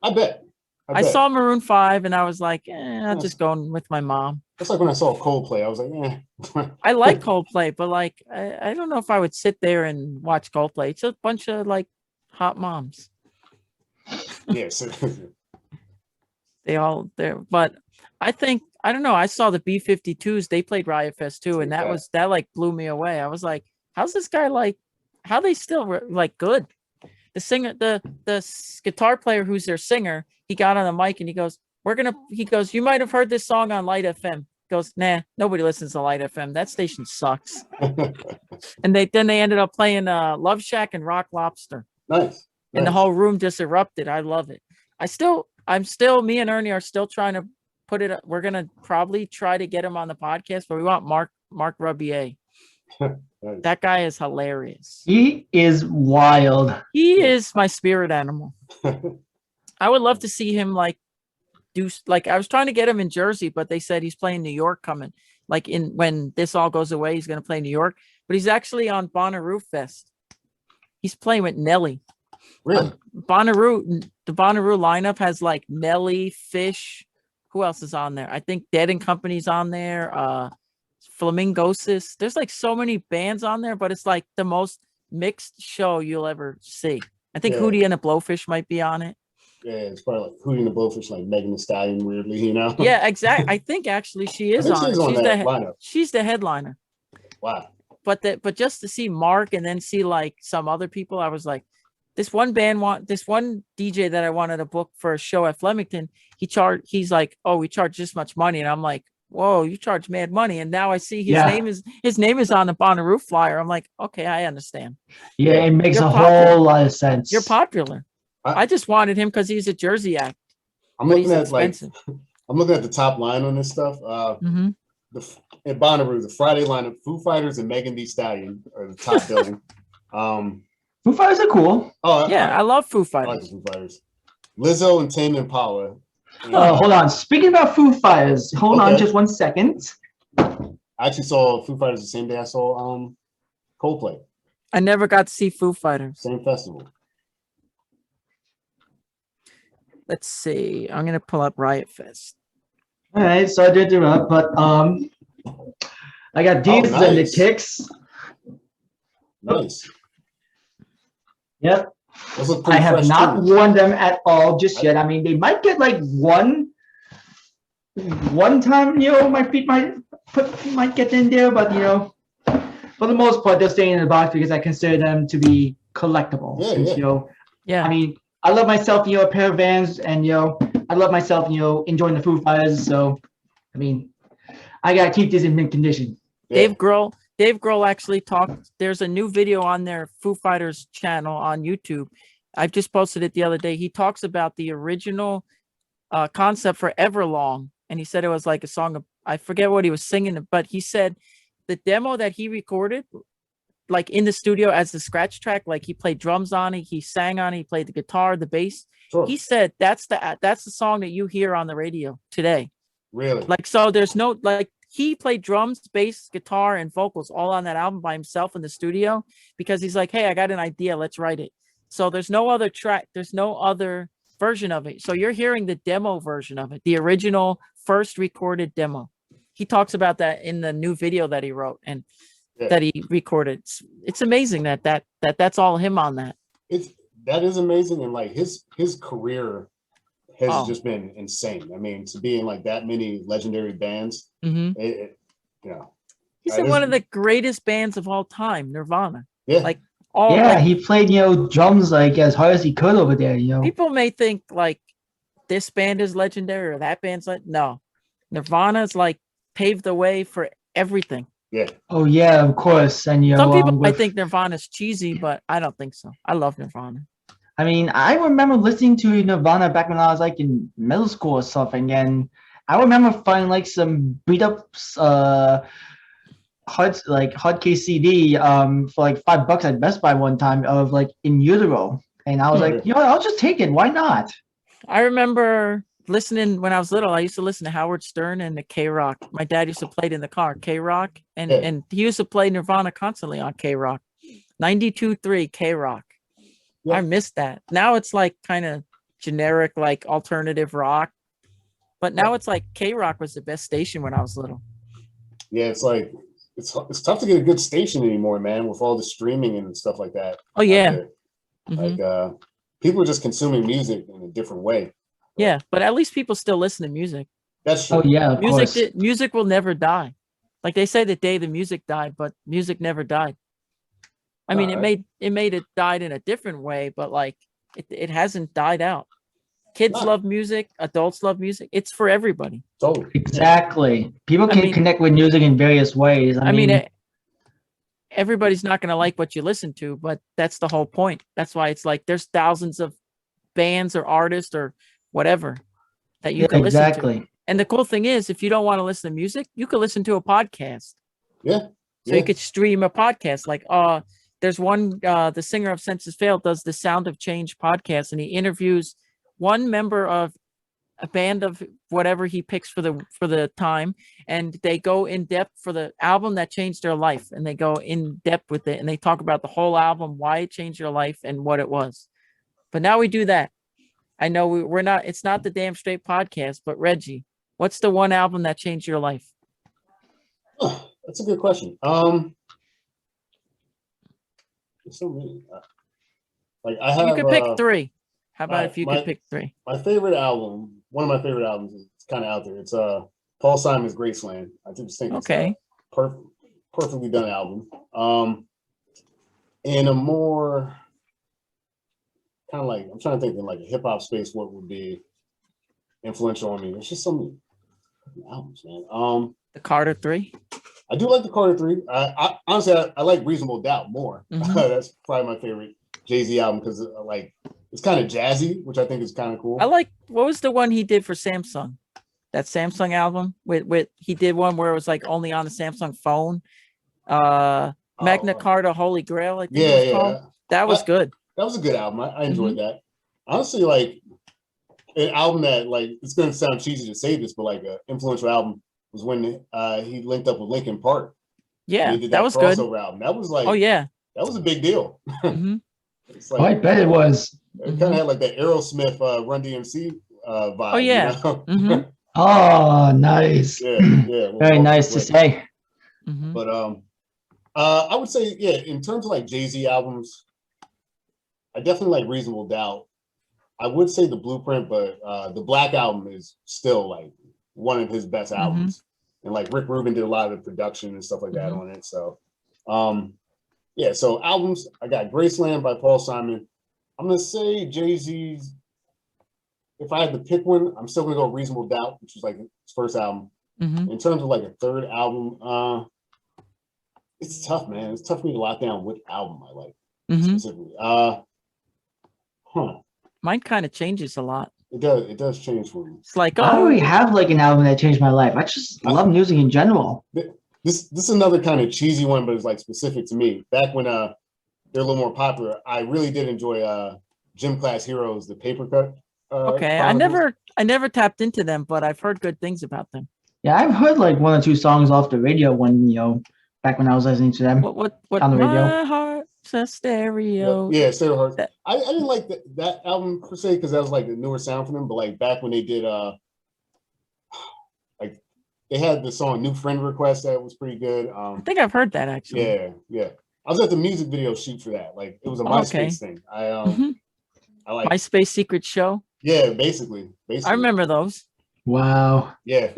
I bet. I saw Maroon 5 and I was like, I'm just going with my mom. That's like when I saw Coldplay. I was like, I like Coldplay, but like, I don't know if I would sit there and watch Coldplay. It's a bunch of like hot moms. Yes. But I think, I don't know. I saw the B-52s. They played Riot Fest too. And that like blew me away. I was like, how's this guy like, how they still like good? The singer, the guitar player who's their singer, he got on the mic and he goes, you might have heard this song on Light FM. He goes, nah, nobody listens to Light FM. That station sucks. And they ended up playing Love Shack and Rock Lobster. Nice. And the whole room just erupted. I love it. Me and Ernie are still trying to put it. We're going to probably try to get him on the podcast, but we want Mark Rubier. Nice. That guy is hilarious. He is wild. He is my spirit animal. I would love to see him I was trying to get him in Jersey, but they said he's playing New York coming. Like when this all goes away, he's going to play New York, but he's actually on Bonnaroo Fest. He's playing with Nelly. Really? The Bonnaroo lineup has like Nelly, Fish. Who else is on there? I think Dead and Company's on there. Flamingosis. There's like so many bands on there, but it's like the most mixed show you'll ever see. I think Hootie and the Blowfish might be on it. Yeah, it's probably like Hootie and the Blowfish, like Megan Thee Stallion, weirdly, Yeah, exactly. I think actually she is on it. She's the headliner. Wow. But just to see Mark and then see like some other people, I was like, this one DJ that I wanted to book for a show at Flemington, he's like, oh, we charge this much money. And I'm like, whoa, you charge mad money. And now I see his name is on the Bonnaroo flyer. I'm like, okay, I understand. Yeah, it makes whole lot of sense. You're popular. I just wanted him because he's a Jersey act. I'm looking at the top line on this stuff. At Bonnaroo, the Friday lineup, Foo Fighters and Megan Thee Stallion are the top billing. Foo Fighters are cool. Oh yeah, I love Foo Fighters. I like the Foo Fighters. Lizzo and Tame Impala. Hold on. Speaking about Foo Fighters, hold on just 1 second. I actually saw Foo Fighters the same day I saw Coldplay. I never got to see Foo Fighters. Same festival. Let's see. I'm gonna pull up Riot Fest. All right, so I did interrupt, but I got these and the kicks. Nice. Yep. Those look I pretty have fresh not tunes. worn them at all just yet. I mean, they might get like one time, my feet might get in there, but for the most part, they're staying in the box because I consider them to be collectible. Yeah, Since Yeah. I mean, I love myself, a pair of Vans, and I love myself, enjoying the Foo Fighters. So, I mean, I gotta keep this in mint condition. Yeah. Dave Grohl actually talked. There's a new video on their Foo Fighters channel on YouTube. I've just posted it the other day. He talks about the original concept for Everlong, and he said it was like a song of, I forget what he was singing, but he said the demo that he recorded, like in the studio as the scratch track, like he played drums on it, he sang on it, he played the guitar, the bass. Sure. He said that's the song that you hear on the radio today. Really? Like, so there's no, like, he played drums, bass, guitar, and vocals all on that album by himself in the studio because he's like, hey, I got an idea, let's write it. So there's no other track, there's no other version of it. So you're hearing the demo version of it, the original first recorded demo. He talks about that in the new video that he wrote and that he recorded. It's amazing that's all him on that. That is amazing, and like his career has just been insane. I mean, to be in like that many legendary bands, he's in one of the greatest bands of all time, Nirvana. Yeah, like he played drums like as hard as he could over there. People may think like this band is legendary or that band's like, no, Nirvana's like paved the way for everything. Yeah. Oh yeah, of course. And some people might think Nirvana's cheesy, but I don't think so. I love Nirvana. I mean, I remember listening to Nirvana back when I was like in middle school or something, and I remember finding like some beat up hardcase CD for like $5 at Best Buy one time of like In Utero, and I was like, I'll just take it. Why not? I remember listening when I was little. I used to listen to Howard Stern and the K-Rock. My dad used to play it in the car, K-Rock, and he used to play Nirvana constantly on K-Rock, 92.3 K-Rock. I missed that. Now it's like kind of generic, like alternative rock. But now it's like K-Rock was the best station when I was little. Yeah, it's like it's tough to get a good station anymore, man, with all the streaming and stuff like that. Oh yeah. Like people are just consuming music in a different way. Yeah, but at least people still listen to music. That's true. Oh yeah, of course. Music will never die. Like they say the day the music died, but music never died. I mean, it died in a different way, but like it hasn't died out. Kids love music, adults love music. It's for everybody. Totally. Exactly. People can connect with music in various ways. I mean everybody's not going to like what you listen to, but that's the whole point. That's why it's like there's thousands of bands or artists or whatever that you can listen to. And the cool thing is, if you don't want to listen to music, you can listen to a podcast. Yeah. So you could stream a podcast. Like, there's one, the singer of Senses Failed does the Sound of Change podcast, and he interviews one member of a band of whatever he picks for the time, and they go in depth for the album that changed their life, and they go in depth with it, and they talk about the whole album, why it changed their life, and what it was. But now we do that. I know we're not. It's not the Damn Straight podcast, but Reggie, what's the one album that changed your life? Oh, that's a good question. So many. Like I have. You could pick three. How about if you could pick three? My favorite album, one of my favorite albums, is kind of out there. It's Paul Simon's Graceland. I just think it's a perfectly done album. In a more kind of like, I'm trying to think in like a hip hop space, what would be influential on me? There's just so many albums, man. The Carter 3. I do like the Carter 3. I honestly, I like Reasonable Doubt more. That's probably my favorite Jay-Z album because like it's kind of jazzy, which I think is kind of cool. I like, what was the one he did for Samsung? That Samsung album with he did one where it was like only on the Samsung phone. Magna Carta Holy Grail, I think it was called. That was good. That was a good album. I enjoyed that. Honestly, like an album that like it's gonna sound cheesy to say this, but like an influential album was when he linked up with Linkin Park. Yeah, that was good. Album. That was like, oh yeah, that was a big deal. It's like, I bet it was. It kind of had like that Aerosmith Run DMC vibe. Oh yeah. Oh, nice. Yeah. Very nice to say. But I would say, in terms of like Jay-Z albums, I definitely like Reasonable Doubt. I would say The Blueprint, but the Black Album is still like one of his best albums. And like Rick Rubin did a lot of the production and stuff like that on it. So yeah, so albums, I got Graceland by Paul Simon. I'm gonna say Jay-Z's. If I had to pick one, I'm still gonna go Reasonable Doubt, which was like his first album. In terms of like a third album, it's tough, man. It's tough for me to lock down which album I like specifically. Mine kind of changes a lot. It does change for me. It's like, I don't really have like an album that changed my life. I just love music in general. This is another kind of cheesy one, but it's like specific to me. Back when they're a little more popular, I really did enjoy Gym Class Heroes, the Paper Cut. Okay, Chronicles. I never tapped into them, but I've heard good things about them. Yeah, I've heard like one or two songs off the radio when back when I was listening to them What on the radio. My heart's a stereo. Yeah, Stereo Hearts. I didn't like that album per se because that was like a newer sound for them. But like back when they did like they had the song New Friend Request that was pretty good. I think I've heard that actually. Yeah. I was at the music video shoot for that. Like it was a MySpace thing. I like MySpace Secret Show. Yeah, basically. I remember those. Wow. Yeah.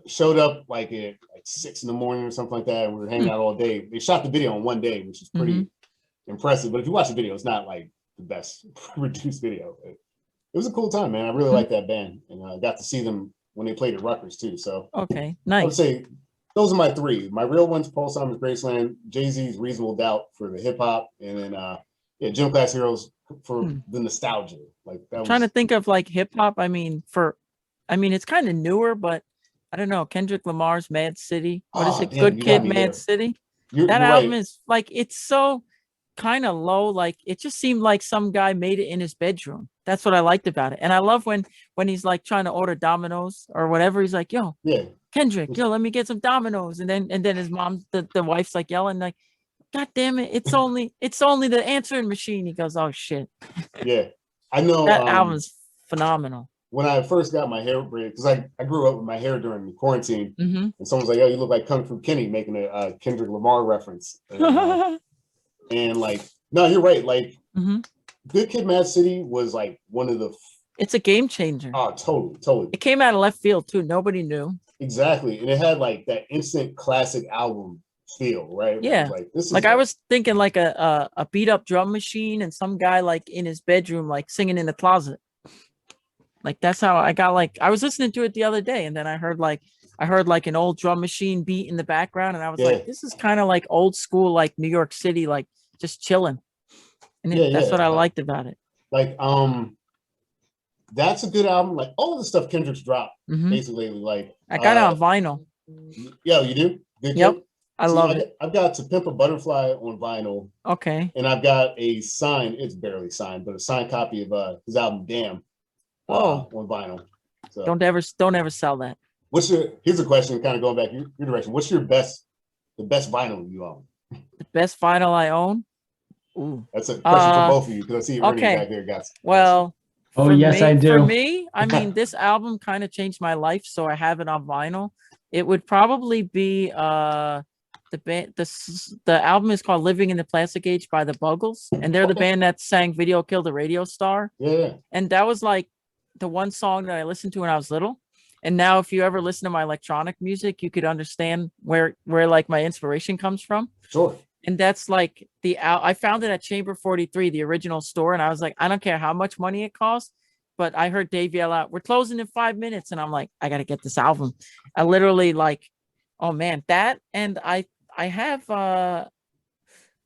Showed up like at 6 in the morning or something like that. We were hanging out all day. They shot the video in one day, which is pretty impressive. But if you watch the video, it's not like the best produced video. It was a cool time, man. I really like that band, and I got to see them when they played at Rutgers too. So okay, I would nice. say those are my three. My real ones: Paul Simon's Graceland, Jay-Z's Reasonable Doubt for the hip hop, and then Gym Class Heroes for the nostalgia. Like that. Trying to think of like hip hop. I mean, it's kind of newer, but I don't know. Kendrick Lamar's Mad City. What is it? Damn, Good Kid, Mad City. That album is like, it's so kind of low. Like it just seemed like some guy made it in his bedroom. That's what I liked about it. And I love when he's like trying to order Domino's or whatever. He's like, yo, Kendrick, let me get some Domino's. And then his mom, the wife's like yelling like, God damn it. It's only the answering machine. He goes, oh shit. Yeah. I know. That album's phenomenal. When I first got my hair braided, because I grew up with my hair during the quarantine, and someone's like, "Yo, you look like Kung Fu Kenny," making a Kendrick Lamar reference, and like, no, you're right. Like, Good Kid, Mad City was like one of the. It's a game changer. Oh, totally. It came out of left field too. Nobody knew. Exactly, and it had like that instant classic album feel, right? Yeah, like this is like I was thinking like a beat up drum machine and some guy like in his bedroom like singing in the closet. Like that's how I got like I was listening to it the other day and then I heard like an old drum machine beat in the background and I was like, this is kind of like old school like New York City, like just chilling. And that's what I liked about it. Like that's a good album. Like all of the stuff Kendrick's dropped basically. Like I got it on vinyl. Yeah, you do? Good Yep. Kid? I love it. I've got To Pimp a Butterfly on vinyl. Okay. And I've got a signed, it's barely signed, but a signed copy of his album Damn. On vinyl. So don't ever sell that. Here's a question, kind of going back your direction. What's the best vinyl you own? The best vinyl I own? Ooh. That's a question for both of you, because I see Ernie back there, guys. Well, I do. For me, I mean, this album kind of changed my life, so I have it on vinyl. It would probably be the album is called Living in the Plastic Age by the Buggles, and they're the band that sang Video Killed the Radio Star. Yeah. And that was like the one song that I listened to when I was little. And now if you ever listen to my electronic music, you could understand where like my inspiration comes from. Sure. And that's like I found it at Chamber 43, the original store. And I was like, I don't care how much money it costs. But I heard Dave yell out, we're closing in 5 minutes. And I'm like, I got to get this album. I literally like, oh man, that. And I have,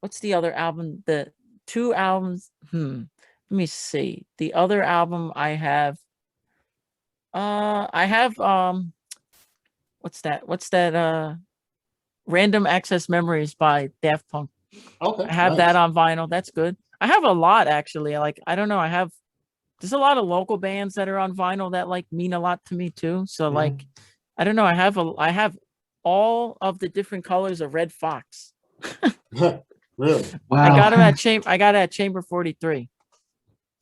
what's the other album? The two albums. Let me see. The other album I have, what's that? Random Access Memories by Daft Punk. Okay. I have that on vinyl. That's good. I have a lot actually. Like, I don't know. There's a lot of local bands that are on vinyl that like mean a lot to me too. So like, I don't know. I have all of the different colors of Red Fox. Really? Wow. I got it at Chamber 43.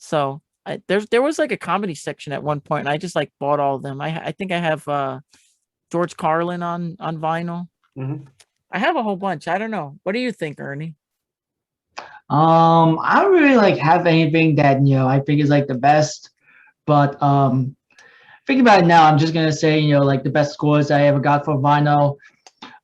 So there was like a comedy section at one point, and I just like bought all of them. I think I have George Carlin on vinyl. I have a whole bunch. I don't know. What do you think, Ernie? I don't really like have anything that I think is like the best, but thinking about it now, I'm just gonna say like the best scores I ever got for vinyl.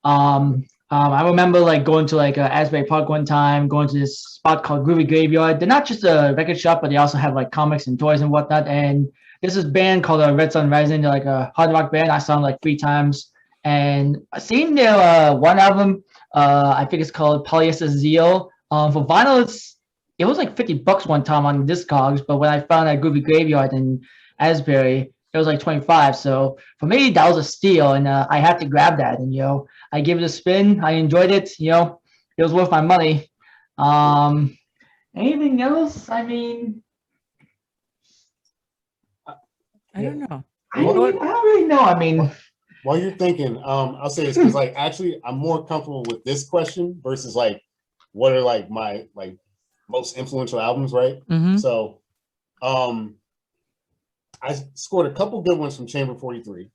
I remember like going to like Asbury Park one time, going to this spot called Groovy Graveyard. They're not just a record shop, but they also have like comics and toys and whatnot. And there's this band called Red Sun Rising. They're like a hard rock band. I saw them like 3 times, and I seen their one album. I think it's called Polyester Zeal. For vinyl, it was like $50 one time on Discogs, but when I found that Groovy Graveyard in Asbury, it was like 25. So for me, that was a steal, and I had to grab that. And I gave it a spin. I enjoyed it. It was worth my money. Anything else? I mean, I don't know. I don't really know. I mean, while you're thinking, I'll say this because like actually I'm more comfortable with this question versus like what are like my like most influential albums, right? Mm-hmm. So I scored a couple good ones from Chamber 43.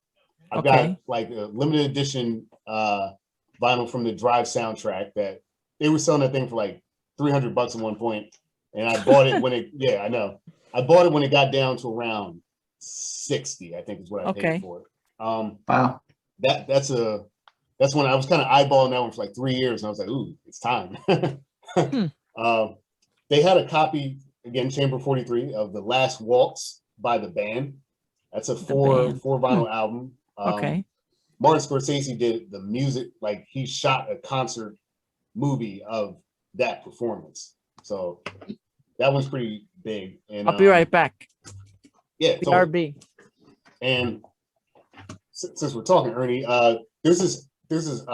I've got like a limited edition vinyl from the Drive soundtrack that they were selling that thing for like $300 at one point, and I bought it when it I know I bought it when it got down to around 60, I think is what I paid for it. Wow. That's when I was kind of eyeballing that one for like 3 years, and I was like, ooh, it's time. They had a copy again, Chamber 43 of the Last Waltz by the band. That's a four vinyl album. Martin Scorsese did the music, like he shot a concert movie of that performance. So that one's pretty big. And I'll be right back. Yeah, BRB. And since we're talking, Ernie, there's this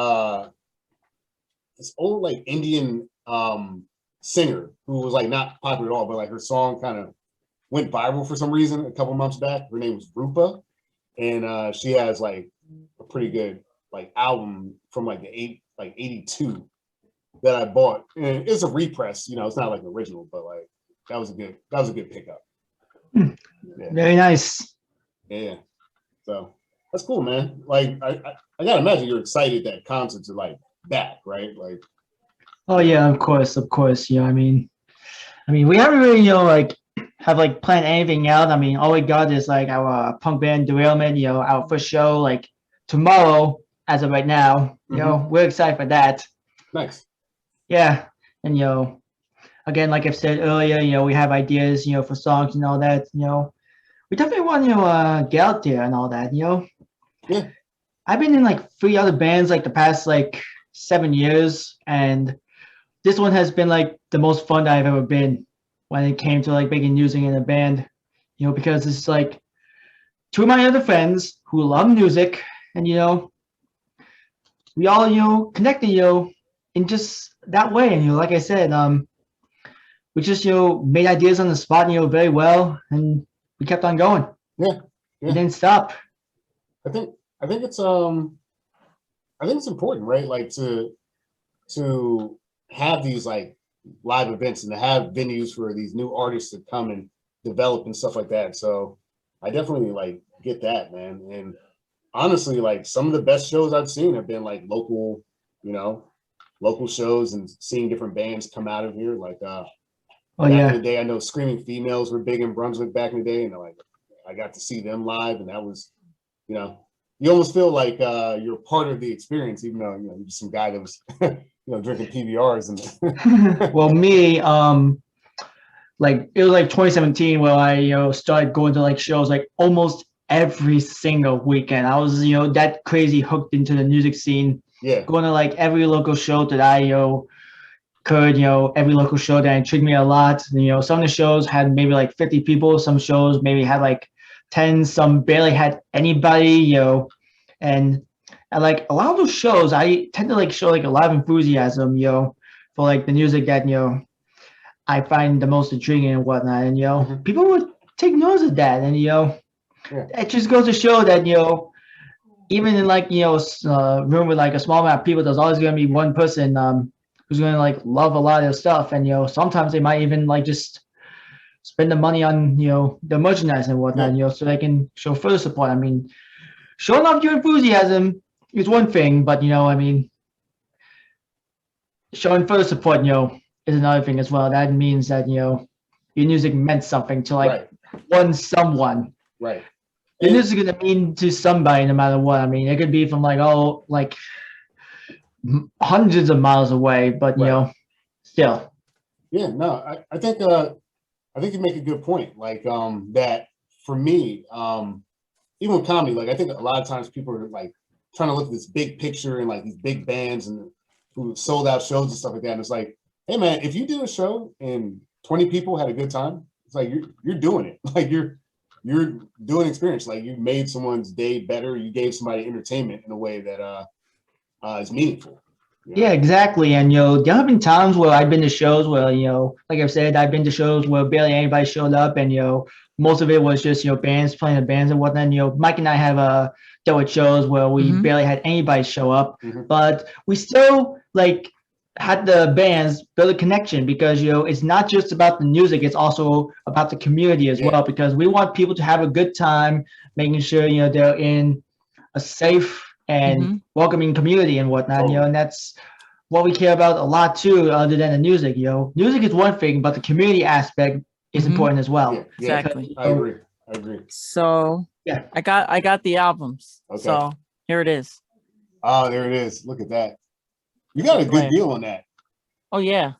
old like Indian singer who was like not popular at all, but like her song kind of went viral for some reason a couple months back. Her name was Rupa, and she has like a pretty good like album from like the 82 that I bought, and it's a repress. It's not like original, but like that was a good pickup. Yeah. Very nice. Yeah, so that's cool, man. Like I gotta imagine you're excited that concerts are like back, right? Like, oh yeah, of course. I mean, we haven't really like have like planned anything out. I mean, all we got is like our punk band Derailment. Our first show like tomorrow as of right now. We're excited for that. Nice. Yeah, and again, like I've said earlier, we have ideas, for songs and all that. We definitely want to get out there and all that. Yeah. I've been in like 3 other bands like the past like 7 years, and this one has been like the most fun I've ever been when it came to like making music in a band. Because it's like 2 of my other friends who love music, and we all connected in just that way. And like I said, we just made ideas on the spot very well, and we kept on going. Yeah. We didn't stop. I think it's important, right? Like to have these like live events and to have venues for these new artists to come and develop and stuff like that. So I definitely like get that, man. And honestly, like some of the best shows I've seen have been like local shows and seeing different bands come out of here. Like back in the day, I know Screaming Females were big in Brunswick back in the day, and like I got to see them live, and that was, you almost feel like you're part of the experience, even though you're just some guy that was drinking PBRs and well, me, like it was like 2017 where I started going to like shows like almost every single weekend. I was that crazy hooked into the music scene. Yeah, going to like every local show that I could, every local show that intrigued me a lot. Some of the shows had maybe like 50 people, some shows maybe had like 10, some barely had anybody, and at like a lot of those shows, I tend to like show like a lot of enthusiasm, for like the music that, I find the most intriguing and whatnot. And, people would take notice of that. And, it just goes to show that, even in like, room with like a small amount of people, there's always going to be one person who's going to like love a lot of stuff. And, sometimes they might even like just spend the money on, the merchandise and whatnot, so they can show further support. I mean, showing off your enthusiasm is one thing, but, showing further support, is another thing as well. That means that your music meant something to like someone. Right. Your music is gonna mean to somebody no matter what. I mean, it could be from like hundreds of miles away, but still. Yeah, no, I think you make a good point. Like that for me, even with comedy, like I think a lot of times people are like trying to look at this big picture and like these big bands and who sold out shows and stuff like that. And it's like, hey man, if you do a show and 20 people had a good time, it's like you're doing it. Like you're doing experience. Like you made someone's day better. You gave somebody entertainment in a way that is meaningful. Yeah, exactly. And there have been times where I've been to shows where like I've said, I've been to shows where barely anybody showed up, and most of it was just bands playing the bands and whatnot. Mike and I have dealt with shows where we barely had anybody show up, but we still like had the bands build a connection, because it's not just about the music, it's also about the community as well, because we want people to have a good time, making sure they're in a safe and welcoming community and whatnot. And that's what we care about a lot too, other than the music. Music is one thing, but the community aspect is important as well. Exactly. I agree. So I got the albums. Okay. So here it is. Oh, there it is. Look at that. You got a good deal on that. Oh yeah.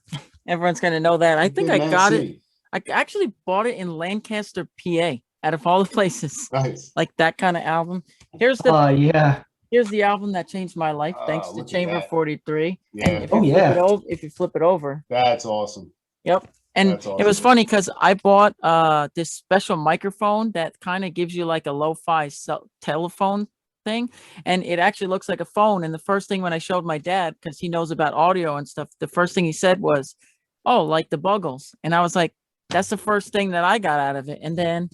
Everyone's gonna know that. I think I got it. I actually bought it in Lancaster, PA, out of all the places. Nice. Like that kind of album. Here's the Here's the album that changed my life, thanks to Chamber 43. Yeah. And if you flip it over. That's awesome. Yep. And it was funny because I bought this special microphone that kind of gives you like a lo-fi telephone thing. And it actually looks like a phone. And the first thing when I showed my dad, because he knows about audio and stuff, the first thing he said was, oh, like the Buggles. And I was like, that's the first thing that I got out of it. And then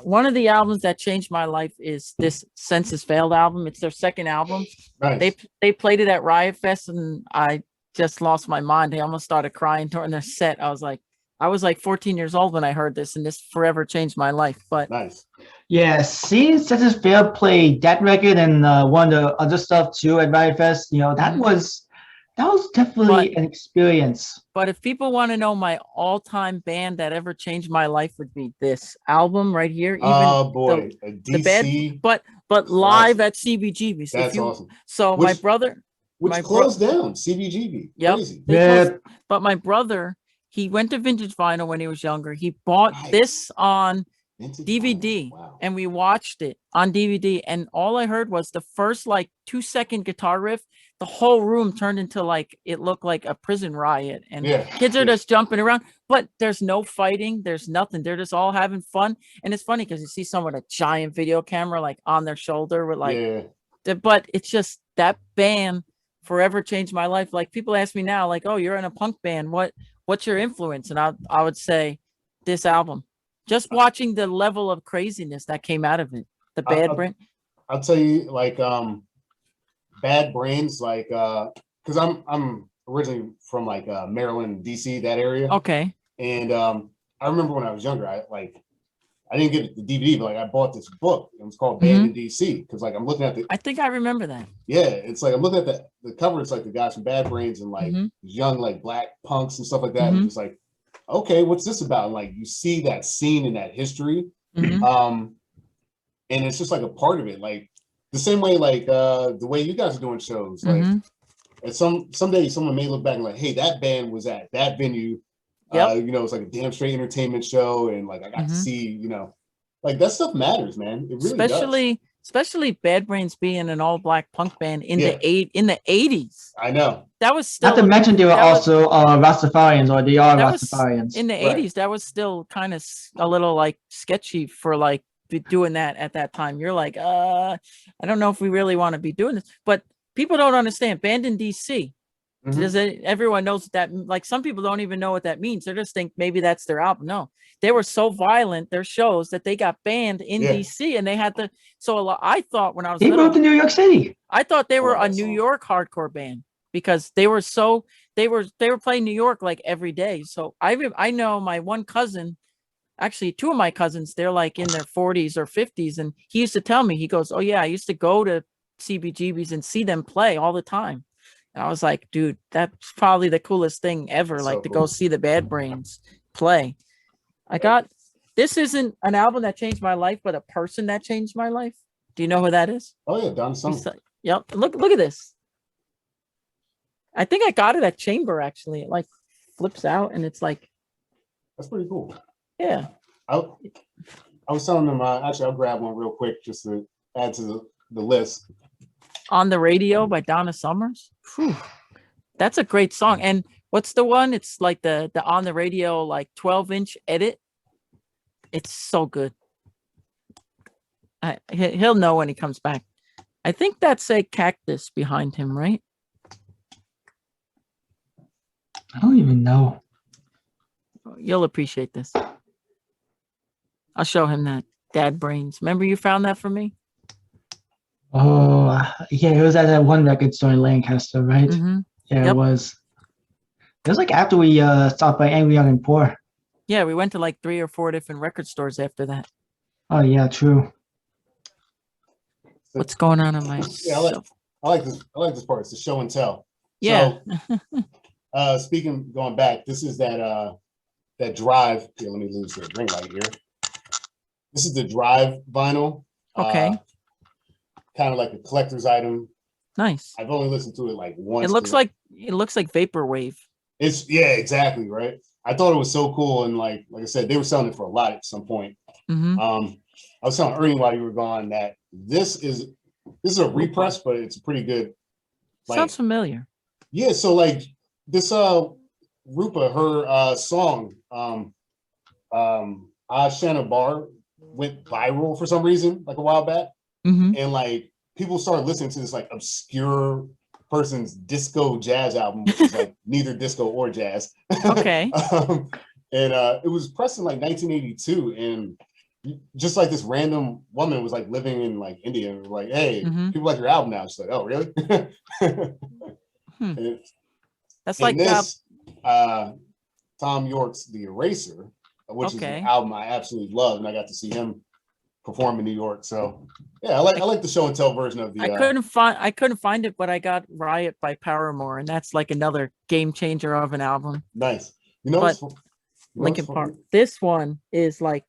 one of the albums that changed my life is this Census Failed album. It's their second album. Nice. They played it at Riot Fest, and I just lost my mind. I almost started crying during their set. I was like 14 years old when I heard this, and this forever changed my life. But nice. Yeah, seeing Census Failed play that record and one of the other stuff too at Riot Fest, that was definitely an experience. But if people want to know, my all-time band that ever changed my life would be this album right here. Even the band, but live at CBGB. That's awesome. So my brother, closed down CBGB. Yep. Crazy. But my brother, he went to Vintage Vinyl when he was younger. He bought this on DVD, and we watched it on DVD. And all I heard was the first 2-second guitar riff. The whole room turned into it looked like a prison riot, and kids are just jumping around, but there's no fighting. There's nothing. They're just all having fun. And it's funny because you see someone with a giant video camera on their shoulder with but it's just that band forever changed my life. Like people ask me now, oh, you're in a punk band. What's your influence? And I would say this album, just watching the level of craziness that came out of it. The Bad Brain. I'll tell you, Bad Brains, because I'm originally from Maryland, DC, that area. Okay. And I remember when I was younger, I didn't get the DVD, but I bought this book. It was called Band in DC, because I'm looking at I think I remember that. Yeah, it's I'm looking at the cover. It's the guys from Bad Brains and young black punks and stuff like that. And it's okay, what's this about? And you see that scene and that history, and it's just a part of it, the same way the way you guys are doing shows. And someday someone may look back and hey, that band was at that venue. It's a damn straight entertainment show, and I got to see, that stuff matters, man. It really does. Especially Bad Brains being an all-black punk band in the 80s. I know. That was still, not to mention they were also Rastafarians, or they are Rastafarians. In the 80s, that was still kind of a little sketchy for doing that at that time. You're I don't know if we really want to be doing this, but people don't understand. Band in DC. Everyone knows that. Some people don't even know what that means. They just think maybe that's their album. No, they were so violent, their shows, that they got banned in DC, and they had to. So I thought when I was they moved to New York City. I thought they were a New York hardcore band because they were playing New York every day. So I know my one cousin. Actually, two of my cousins, they're in their 40s or 50s. And he used to tell me, he goes, oh yeah, I used to go to CBGBs and see them play all the time. I was like, dude, that's probably the coolest thing ever. That's Like so to cool. go see the Bad Brains play. This isn't an album that changed my life, but a person that changed my life. Do you know who that is? Oh yeah, Donna Summer. Yep. Look at this. I think I got it at Chamber actually. It like flips out and it's like, that's pretty cool. Yeah. I was telling them, actually, I'll grab one real quick just to add to the list. On the Radio by Donna Summers. Whew. That's a great song. And what's the one? It's like the On the Radio, like 12-inch edit. It's so good. He'll know when he comes back. I think that's a cactus behind him, right? I don't even know. You'll appreciate this. I'll show him that. Dad Brains. Remember you found that for me? Oh, yeah, it was at that one record store in Lancaster, right? Mm-hmm. Yeah, Yep. it was. It was like after we stopped by Angry Young and Poor. Yeah, we went to like 3 or 4 different record stores after that. Oh yeah, true. What's going on in my? Yeah, I like this part. It's the show and tell. Yeah. So, speaking, going back, this is that Drive. Here, let me lose the ring light here. This is the Drive vinyl. Okay. Kind of like a collector's item. Nice. I've only listened to it like once. It looks like vaporwave. It's exactly right. I thought it was so cool, and like I said, they were selling it for a lot at some point. Mm-hmm. I was telling Ernie while you were gone that this is a repress, but it's a pretty good. Sounds familiar. Yeah, so like this Rupa, her song Ashana Bar went viral for some reason like a while back. Mm-hmm. And like people started listening to this like obscure person's disco jazz album, which is like neither disco or jazz. Okay. And it was pressed in like 1982, and just like this random woman was like living in like India and was like, hey, people like your album now. She's like, oh really? That's like this Tom York's The Eraser, which is an album I absolutely love, and I got to see him perform in New York. So yeah, I like the show and tell version of the I couldn't find it, but I got Riot by Paramore, and that's like another game changer of an album. Nice. Linkin Park. This one is like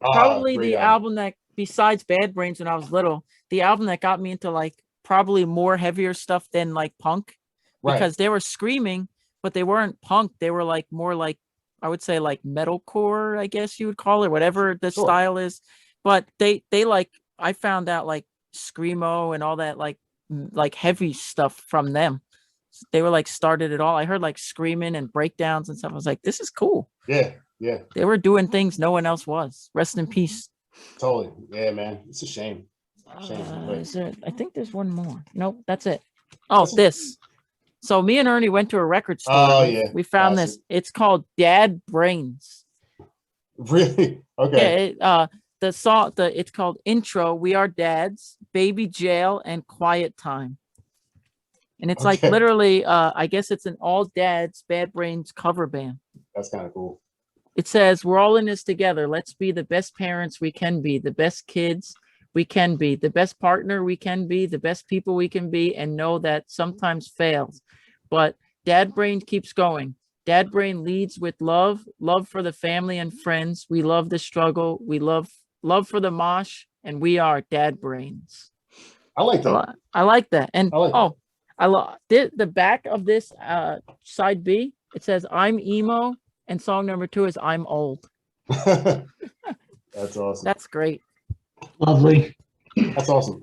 probably the album that, besides Bad Brains when I was little, the album that got me into like probably more heavier stuff than like punk. Right. Because they were screaming, but they weren't punk. They were like more like, I would say like metalcore, I guess you would call it, whatever the style is. But they like, I found out like screamo and all that like heavy stuff from them. They were like started it all. I heard like screaming and breakdowns and stuff. I was like, this is cool. Yeah. They were doing things no one else was. Rest in peace. Totally. Yeah, man. It's a shame. I think there's one more. Nope, that's it. Oh, this. So me and Ernie went to a record store. Oh yeah. We found this. It's called Dad Brains. Really? Okay. Yeah. The song, it's called Intro. We Are Dads, Baby Jail, and Quiet Time. And it's like literally, I guess it's an all dads Bad Brains cover band. That's kind of cool. It says, we're all in this together. Let's be the best parents we can be, the best kids we can be, the best partner we can be, the best people we can be, and know that sometimes fails. But Dad Brain keeps going. Dad Brain leads with love for the family and friends. We love the struggle. We love for the mosh, and we are Dad Brains. I like that. I like that. And I love the back of this side B. It says, I'm emo, and song number 2 is I'm old. That's awesome. That's great. Lovely. That's awesome.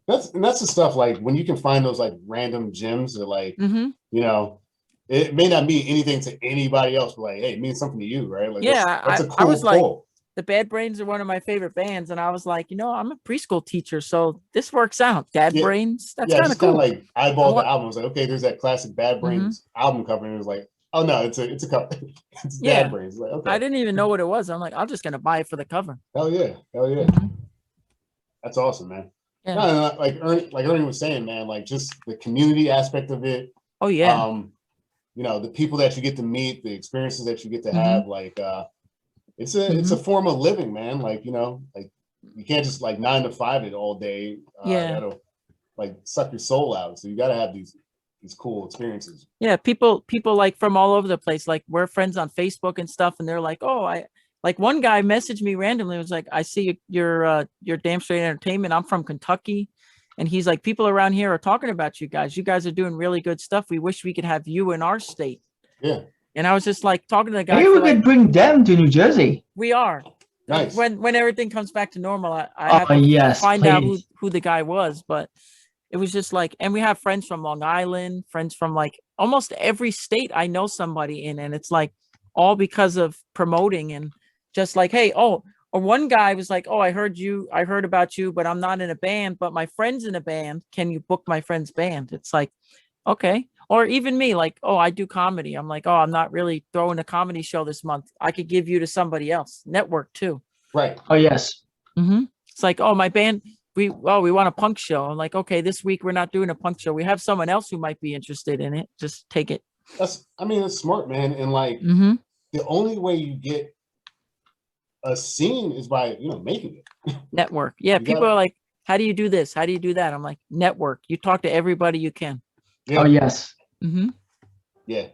That's the stuff like when you can find those like random gems that like, you know, it may not mean anything to anybody else, but like, hey, it means something to you, right? Like, that's a cool I was like, pull. The Bad Brains are one of my favorite bands, and I was like, you know, I'm a preschool teacher, so this works out. Dad Brains, that's kind of cool. Like eyeball the album. I was like, okay, there's that classic Bad Brains album cover, and it was like, oh no, it's a cover. It's Dad Brains. Like, okay. I didn't even know what it was. I'm like, I'm just gonna buy it for the cover. Hell yeah. That's awesome, man. Yeah. No, like Ernie was saying, man, like just the community aspect of it. Oh yeah. You know, the people that you get to meet, the experiences that you get to have, like it's a form of living, man. Like, you know, like you can't just like 9 to 5 it all day. That'll like suck your soul out. So you gotta have these these cool experiences. Yeah, people like from all over the place. Like we're friends on Facebook and stuff, and they're like, "Oh, I like." One guy messaged me randomly. Was like, "I see your Damn Straight Entertainment. I'm from Kentucky," and he's like, "People around here are talking about you guys. You guys are doing really good stuff. We wish we could have you in our state." Yeah. And I was just like talking to the guy. Maybe we could bring them to New Jersey. We are. Nice. When everything comes back to normal, I have to yes, find please. out who the guy was, but. It was just like, and we have friends from Long Island, friends from like almost every state I know somebody in. And it's like all because of promoting and just like, hey, or one guy was like, oh, I heard about you, but I'm not in a band, but my friend's in a band. Can you book my friend's band? It's like, okay. Or even me, like, oh, I do comedy. I'm like, oh, I'm not really throwing a comedy show this month. I could give you to somebody else. Network too. Right. Oh, yes. Mm-hmm. It's like, oh, my band. We want a punk show. I'm like, okay, this week we're not doing a punk show. We have someone else who might be interested in it. Just take it. That's smart, man. And like the only way you get a scene is by making it. Network. Yeah, people are like, how do you do this? How do you do that? I'm like, network. You talk to everybody you can. Yeah. Oh, yes. Yeah.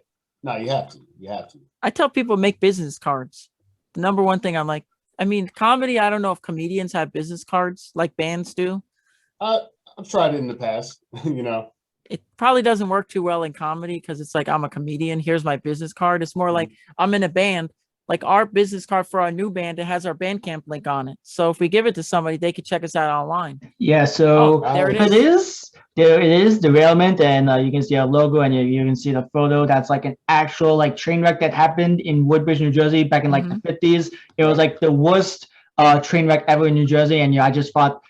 No, you have to. You have to. I tell people make business cards. The number one thing I'm like, I mean, comedy, I don't know if comedians have business cards like bands do. I've tried it in the past, It probably doesn't work too well in comedy because it's like, I'm a comedian. Here's my business card. It's more like I'm in a band. Like our business card for our new band, it has our Bandcamp link on it. So if we give it to somebody, they could check us out online. Yeah, so there it is. There it is, derailment, and you can see our logo, and you can see the photo. That's like an actual like train wreck that happened in Woodbridge, New Jersey, back in like the 50s. It was like the worst train wreck ever in New Jersey, and I just thought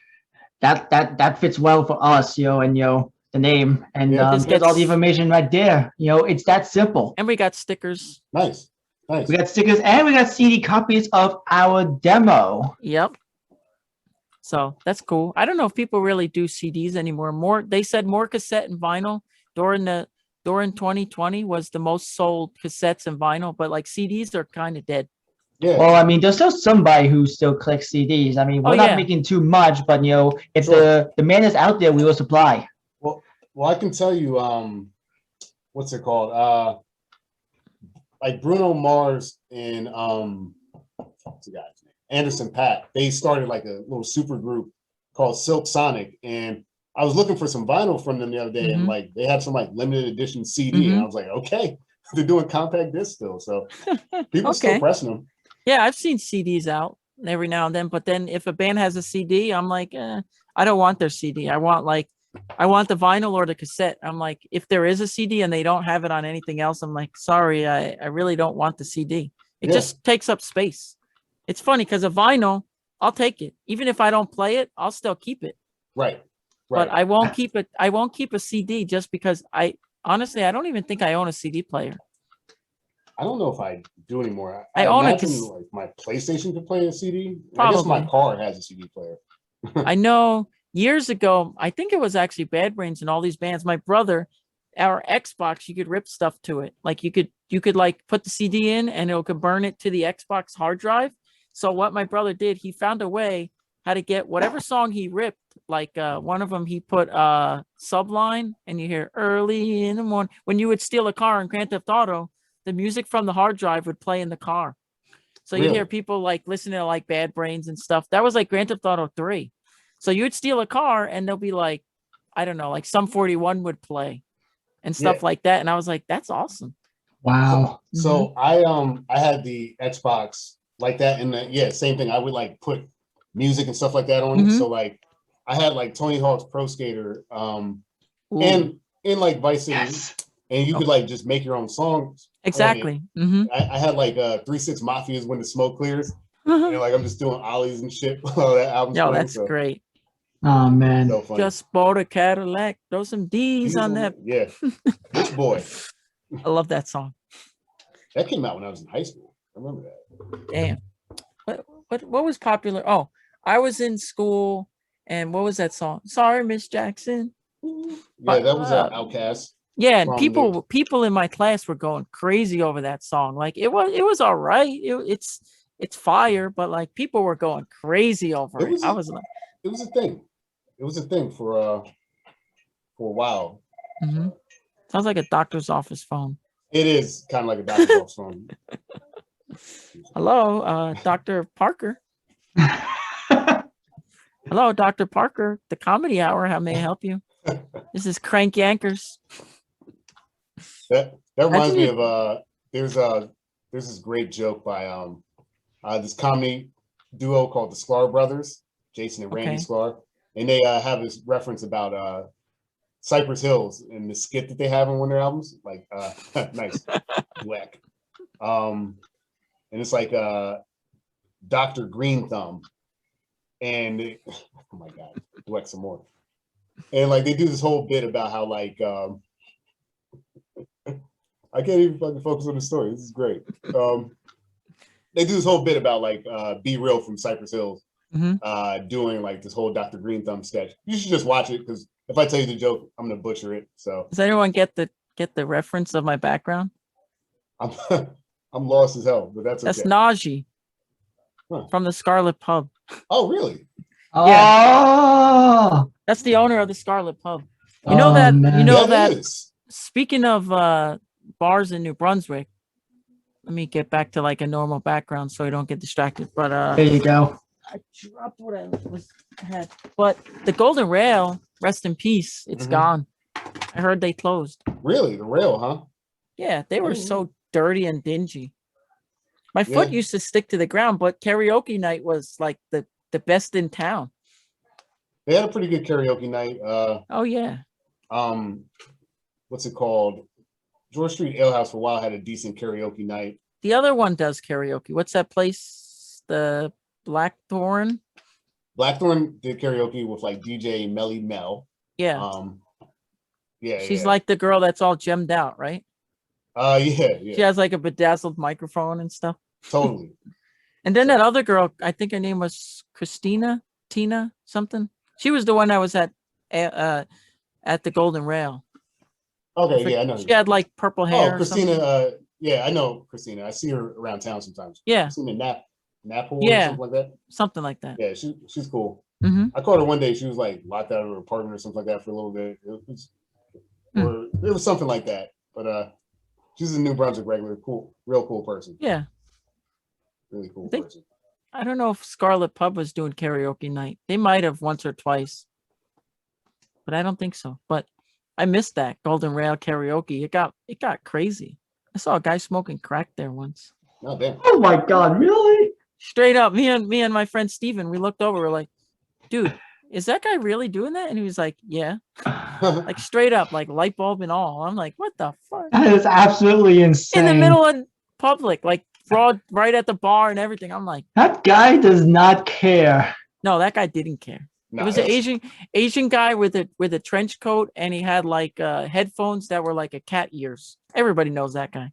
that fits well for us, and the name, and there's all the information right there. It's that simple. And we got stickers. Nice. We got stickers, and we got CD copies of our demo. Yep. So that's cool. I don't know if people really do CDs anymore. They said more cassette and vinyl during 2020 was the most sold cassettes and vinyl, but like CDs are kind of dead. Yeah. Well, I mean, there's still somebody who still collects CDs. I mean, we're not making too much, but if the demand is out there, we will supply. Well, I can tell you, what's it called? Like Bruno Mars and what's the guy's name? Anderson .Paak. They started like a little super group called Silk Sonic, and I was looking for some vinyl from them the other day, and like they had some like limited edition CD, and I was like, okay, they're doing compact disc still, so people still pressing them. Yeah, I've seen CDs out every now and then, but then if a band has a CD, I'm like, I don't want their CD. I want the vinyl or the cassette. I'm like, if there is a CD and they don't have it on anything else, I'm like, sorry, I really don't want the CD. It just takes up space. It's funny because a vinyl, I'll take it. Even if I don't play it, I'll still keep it. Right. But I won't keep it. I won't keep a CD just because honestly, I don't even think I own a CD player. I don't know if I do anymore. I own like my PlayStation could play a CD. Probably. I guess my car has a CD player. I know years ago, I think it was actually Bad Brains and all these bands. My brother, our Xbox, you could rip stuff to it. Like you could like put the CD in and it could burn it to the Xbox hard drive. So what my brother did, he found a way how to get whatever song he ripped. Like one of them, he put Subline, and you hear early in the morning. When you would steal a car in Grand Theft Auto, the music from the hard drive would play in the car. So you'd hear people like listening to like Bad Brains and stuff. That was like Grand Theft Auto 3. So you'd steal a car and they'll be like, I don't know, like Sum 41 would play and stuff like that. And I was like, that's awesome. Wow. So I had the Xbox like that, and same thing. I would like put music and stuff like that on. So like I had like Tony Hawk's Pro Skater, and like Vice City, and you could like just make your own songs. Exactly. I had like 3-6 Mafias When the Smoke Clears. Like I'm just doing ollies and shit while that album's playing, that's great. Oh man. So funny. Just bought a Cadillac. Throw some D's on that. Yeah. Rich boy. I love that song. That came out when I was in high school. I remember that. Damn. What was popular? Oh, I was in school, and what was that song? Sorry, Miss Jackson. Yeah, that was Outkast. Yeah, and people in my class were going crazy over that song. Like it was all right. It's fire, but like people were going crazy over it. I was like, it was a thing. It was a thing for a while. Sounds like a doctor's office phone. It is kind of like a doctor's office phone. Hello, Dr. Parker. Hello, Dr. Parker. The Comedy Hour. How may I help you? This is Crank Yankers. That reminds me of there's this great joke by this comedy duo called the Sklar Brothers, Jason and Randy Sklar, and they have this reference about Cypress Hills and the skit that they have on one of their albums, like nice whack. And it's like Dr. Green Thumb, and oh my god, whack some more. And like they do this whole bit about how like I can't even fucking focus on the story. This is great. They do this whole bit about like Be Real from Cypress Hills, doing like this whole Dr. Green Thumb sketch. You should just watch it because if I tell you the joke, I'm gonna butcher it. So does anyone get the reference of my background? I'm lost as hell, but that's okay. That's Najee from the Scarlet Pub. Oh, really? Yeah. Oh, that's the owner of the Scarlet Pub. You know that. Man. You know that. Is. Speaking of bars in New Brunswick, let me get back to like a normal background so I don't get distracted. But there you go. I dropped what I had. But the Golden Rail, rest in peace. It's gone. I heard they closed. Really, the rail, huh? Yeah, they were so dirty and dingy. My foot used to stick to the ground, but karaoke night was like the best in town. They had a pretty good karaoke night. Oh yeah. What's it called? George Street Ale House for a while had a decent karaoke night. The other one does karaoke. What's that place? The Blackthorn? Blackthorn did karaoke with like DJ Melly Mel. Yeah. Yeah. She's like the girl that's all gemmed out, right? Yeah. She has like a bedazzled microphone and stuff. Totally. And then that other girl, I think her name was Tina, something. She was the one that was at the Golden Rail. Okay, I know. She had like purple hair. Oh, Christina. Yeah, I know Christina. I see her around town sometimes. Yeah. Christina Napple or something like that. Something like that. Yeah, she's cool. I caught her one day. She was like locked out of her apartment or something like that for a little bit. It was something like that. But she's a New Brunswick regular, real cool person. Yeah. Really cool person. I don't know if Scarlet Pub was doing karaoke night. They might have once or twice, but I don't think so. But I missed that Golden Rail karaoke. It got crazy. I saw a guy smoking crack there once. Oh damn! Oh my god! Really? Straight up, me and my friend Steven, we looked over. We're like, dude, is that guy really doing that? And he was like, yeah, like straight up, like light bulb and all. I'm like, what the fuck? That is absolutely insane. In the middle of public, like broad, right at the bar and everything. I'm like, that guy does not care. No, that guy didn't care. No, it was an Asian guy with a trench coat, and he had like headphones that were like a cat ears. Everybody knows that guy.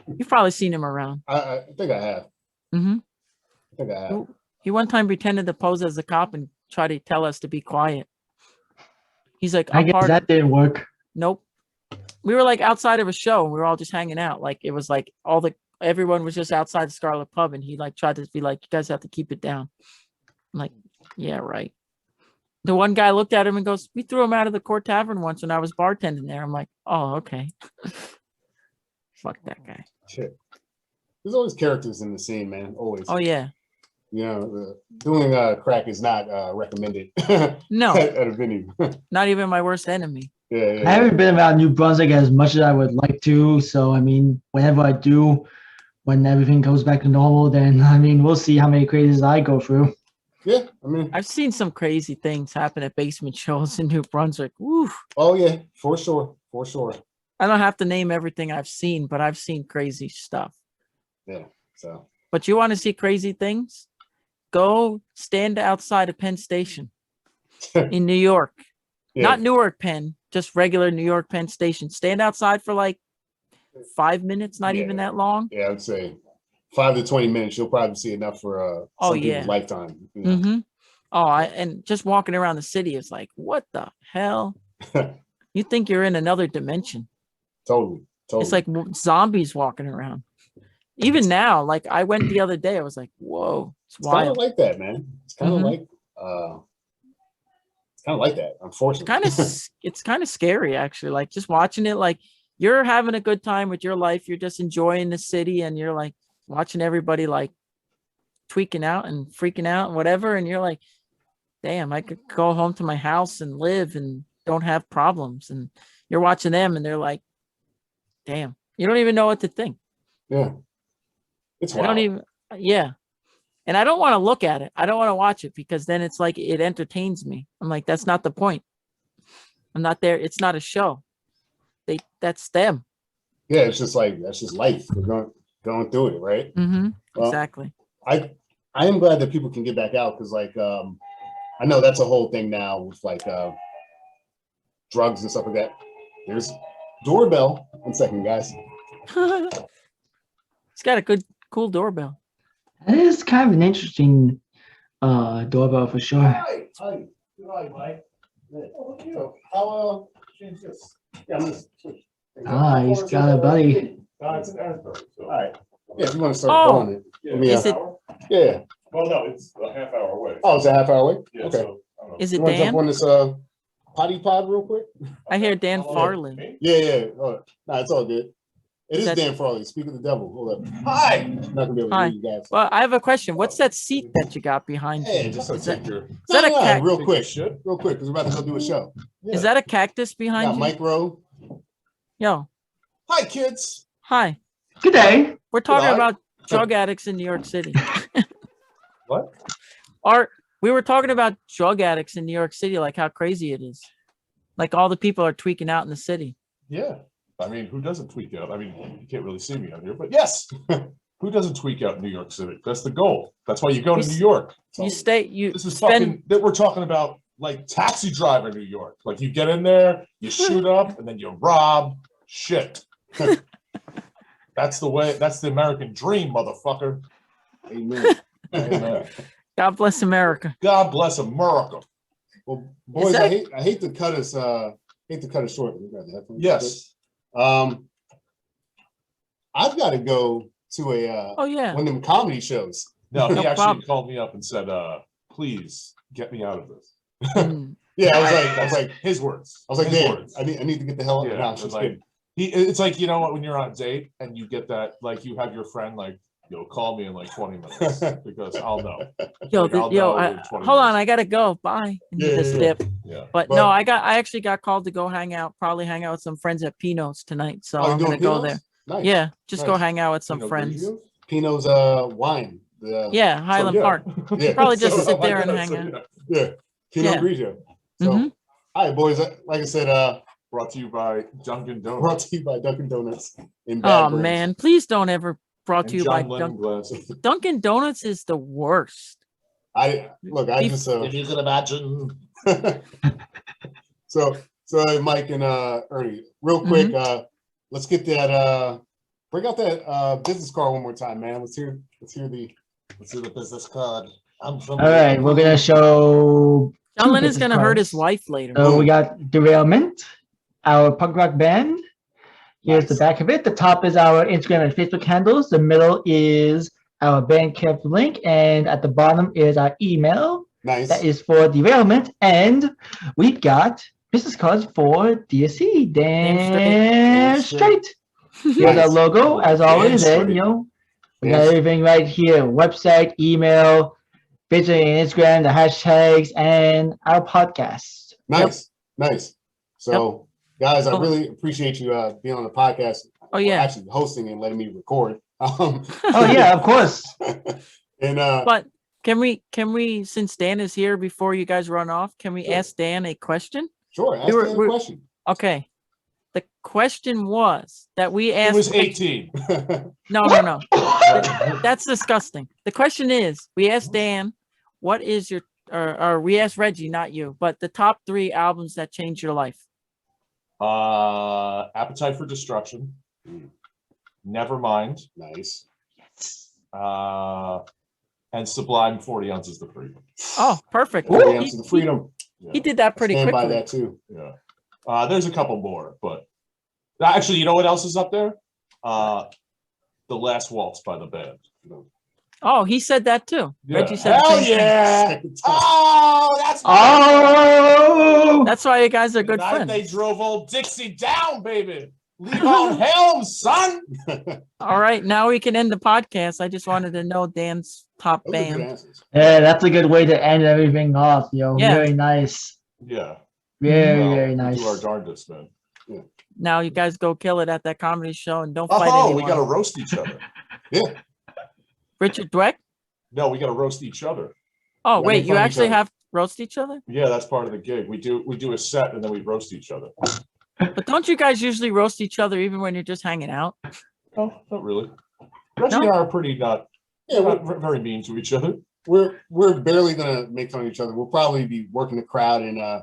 You've probably seen him around. I think I have. I think I have. He one time pretended to pose as a cop and try to tell us to be quiet. He's like, I guess that didn't work. Nope. We were like outside of a show, and we were all just hanging out. Like it was like everyone was just outside the Scarlet Pub, and he like tried to be like, you guys have to keep it down. I'm like, yeah, right. The one guy looked at him and goes, we threw him out of the Court Tavern once when I was bartending there. I'm like, oh, okay. Fuck that guy. Shit. There's always characters in the scene, man. Always. Oh, yeah. You know, doing crack is not recommended. No. at a venue. Not even my worst enemy. Yeah. I haven't been about New Brunswick as much as I would like to. So, I mean, whenever I do, when everything goes back to normal, then, I mean, we'll see how many crazes I go through. Yeah, I mean, I've seen some crazy things happen at basement shows in New Brunswick. Woo. Oh yeah, for sure. I don't have to name everything I've seen, but I've seen crazy stuff. Yeah. So. But you want to see crazy things? Go stand outside of Penn Station in New York. Yeah. Not Newark Penn, just regular New York Penn Station. Stand outside for like 5 minutes, not even that long. Yeah, I'd say 5 to 20 minutes. You'll probably see enough for people's lifetime. You know? And just walking around the city is like, what the hell? You think you're in another dimension. Totally. It's like zombies walking around. Even now, like I went the other day, I was like, whoa, it's kind of like that, man. It's kind of like kind of like that, unfortunately. It's kind of scary actually. Like just watching it, like you're having a good time with your life. You're just enjoying the city, and you're like watching everybody like tweaking out and freaking out and whatever. And you're like, damn, I could go home to my house and live and don't have problems. And you're watching them, and they're like, damn, you don't even know what to think. Yeah, it's wild. I don't even. Yeah. And I don't want to look at it. I don't want to watch it because then it's like it entertains me. I'm like, that's not the point. I'm not there. It's not a show. That's them. Yeah, it's just like that's just life. We're going through it, right? Mm-hmm. Well, Exactly. I am glad that people can get back out because, like, I know that's a whole thing now with like drugs and stuff like that. There's doorbell. 1 second, guys. It's got a cool doorbell. It is kind of an interesting doorbell for sure. Hi, Mike. So how change this? Yeah, I'm just He's got a buddy. It's an Asbury. All right. Yeah, if you want to start calling it. Yeah. Is it? Yeah. Well, no, it's a half hour away. Oh, it's a half hour away? Yeah, Okay. so, I don't know. Is You it want to jump Dan? on this potty pod real quick? I hear Dan Oh, Farley. me? Yeah. No, it's all good. It is That- Dan Farley. Speak of the devil. Hold up. Hi. I'm not gonna be able to Hi. hear you guys. Well, I have a question. What's that seat that you got behind Hey, you? just Is that, your. is that a No, real cactus? quick, because we're about to go do a show. Is that a cactus behind Got you? Mike Rowe. Yo, Hi, kids. hi. Good day. We're talking Hello. about drug addicts in New York City. What? We were talking about drug addicts in New York City, like how crazy it is. Like all the people are tweaking out in the city. Yeah. I mean, who doesn't tweak out? I mean, you can't really see me out here, but yes. Who doesn't tweak out in New York City? That's the goal. That's why you go to New York. You This is spend fucking that we're talking about, like Taxi Driver New York. Like you get in there, you shoot up, and then you rob shit. That's the way. That's the American dream, motherfucker. Amen. Amen. God bless America. God bless America. Well, boys, that- I hate to cut us short. We got the headphones. Yes. I've got to go to a Oh yeah. one of them comedy shows. No, he No actually problem. called me up and said, please get me out of this. Mm. Yeah, I was like, his words. I was like, His damn, words. I need to get the hell out. Yeah, No, I'm it's just like- kidding. It's like, you know what, when you're on a date and you get that, like you have your friend, like, call me in like 20 minutes because I'll know. Yo, Like, I'll yo, know I, in 20 hold on, minutes. I gotta go. Bye. And you Yeah, just yeah, dip. Yeah. But But- no, I actually got called to go hang out, probably hang out with some friends at Pino's tonight. So Oh, you I'm doing gonna go Pino's? there. Nice. Yeah, just go Nice. hang out with some Pinot friends. Grigio? Pino's wine. Yeah, Highland So, yeah. Park. Yeah. Probably just So, sit there I and guess, hang out. Yeah. Pinot Yeah. Grigio. So, Mhm. all right, boys. Like I said, Brought to you by Dunkin' brought Donuts to you by Dunkin' Donuts in Bad Oh Brains. man, please don't ever brought and to you by John Lennon glasses. Dunkin' Donuts is the worst. I just you can imagine. so Mike and Ernie, real quick, let's get that bring out that business card one more time, man. Let's hear the business card. I'm from All right, we're gonna show. John two Lennon's business gonna hurt his cards. wife later. So we got Derailment, our punk rock band. Here's the Nice. back of it. The top is our Instagram and Facebook handles. The middle is our Bandcamp link, and at the bottom is our email. Nice. That is for Derailment, and we've got business cards for DSC. Damn straight. Here's our Nice. logo, as Damn always, and straight. we got everything right here: website, email, Facebook and Instagram, the hashtags, and our podcast. Nice. So, guys, I Oh. really appreciate you being on the podcast. Oh Well, yeah, actually hosting and letting me record. Oh yeah, of course. And but can we since Dan is here before you guys run off, can we Sure. ask Dan a question? sure, ask were- me a we're- question. Okay. The question was that we He asked. was 18. No. That's disgusting. The question is, we asked Dan, what is your, or we asked Reggie, not you, but the top 3 albums that changed your life. Appetite for Destruction. Nevermind. Nice. And Sublime 40 Ounces to Freedom. Oh, perfect. Ooh, He- Answer the freedom. He did that pretty Stand by quickly. that too. Yeah. There's a couple more, but actually, you know what else is up there? The Last Waltz by the band. Oh, he said that too. Yeah. Reggie said the Hell same thing. yeah! Oh, that's Oh, That's why you guys are good the night friends. they drove old Dixie down, baby. Leave on helm, son. All right, now we can end the podcast. I just wanted to know Dan's top Those are good band. answers. yeah, that's a good way to end everything off, yo. Yeah. Very nice. Yeah. Very, Well, very we nice. do our darndest, man. Now you guys go kill it at that comedy show and don't fight Oh, anyone. we got to roast each other. Yeah. Richard Dweck? No, we got to roast each other. Oh, Yeah, wait, make you fun of each actually other. have roast each other? Yeah, that's part of the gig. We do a set and then we roast each other. But don't you guys usually roast each other even when you're just hanging out? No, not really. Reggie No? and I are pretty not Yeah, very mean to each other. we're barely gonna make fun of each other. We'll probably be working the crowd and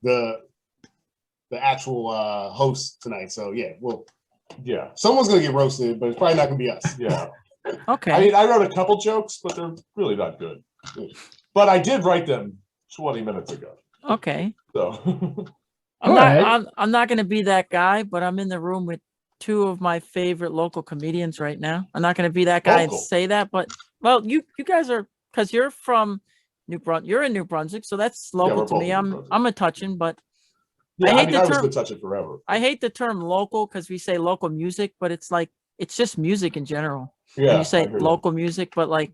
the actual host tonight. So yeah, Yeah, someone's gonna get roasted, but it's probably not gonna be us. yeah. Okay. I mean, I wrote a couple jokes, but they're really not good. But I did write them 20 minutes ago. Okay. So I'm not gonna be that guy, but I'm in the room with two of my favorite local comedians right now. I'm not gonna be that guy Local? and say that, but well, you guys are, because you're from you're in New Brunswick, so that's local we're to both me. in New Brunswick. I'm a touching, but yeah, I I hate mean, the I was term- gonna touch it forever. I hate the term local because we say local music, but it's like it's just music in general. Yeah, And you say I hear you. local music, but like,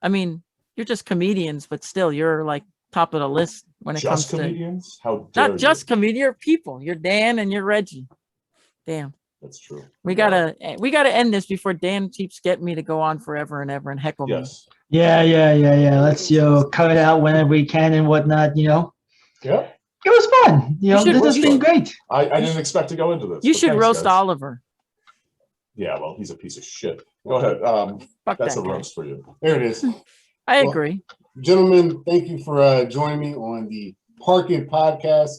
I mean, you're just comedians, but still, you're like top of the list when it comes Just to comedians? How dare not just you? comedian, you're people. You're Dan and you're Reggie. Damn, That's true. we gotta end this before Dan keeps getting me to go on forever and ever and heckle me. Yes. Yeah. Let's cut it out whenever we can and whatnot. Yeah. It was fun. You should- This has you been should- great. I didn't expect to go into this. You but should thanks, roast guys. Oliver. Yeah, well, he's a piece of shit. Go ahead. Fuck That's that a guy. roast for you. There it is. I Well, agree. Gentlemen, thank you for joining me on the Parking Podcast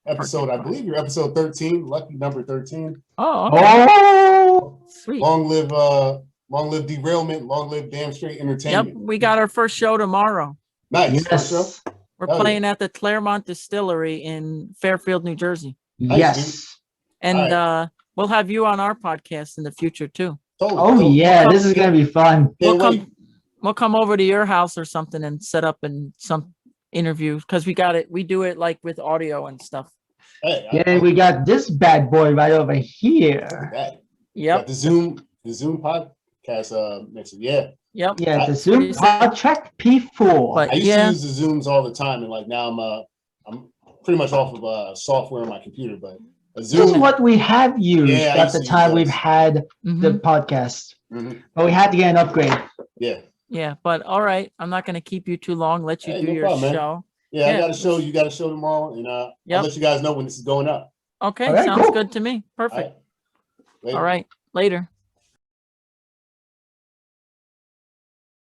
episode. Parking I believe you're episode 13, lucky number 13. Oh, okay. Oh, Sweet. Long live derailment, long live damn straight Yep, entertainment. we got our first show tomorrow. Nice. First show? yes. We're Oh, yeah. playing at the Claremont Distillery in Fairfield, New Jersey. Yes. And All we'll have you on our podcast in the future too. Totally, Oh, totally. yeah. This is going to be fun. We'll Can't wait. come we'll come over to your house or something and set up in some interview because we do it like with audio and stuff. Hey, Yeah, we got this bad boy right over here. that. Yep. Got the Zoom podcast next week. Yeah. Yep. Yeah, the you Zoom say? PodTrack P4. But I used yeah. to use the Zooms all the time, and like now I'm pretty much off of software on my computer, but a This is Zoom. what we have used Yeah, I at used the to use time we've those. had Mhm. the podcast. Mhm. But we had to get an upgrade. Yeah. Yeah, but all right. I'm not gonna keep you too long. Let you Hey, do no your problem, man. show. Yeah, Yeah. I got a show. You got a show tomorrow, and I'll Yep. let you guys know when this is going up. Okay, All right, sounds cool. good to me. Perfect. Later. All right. Later.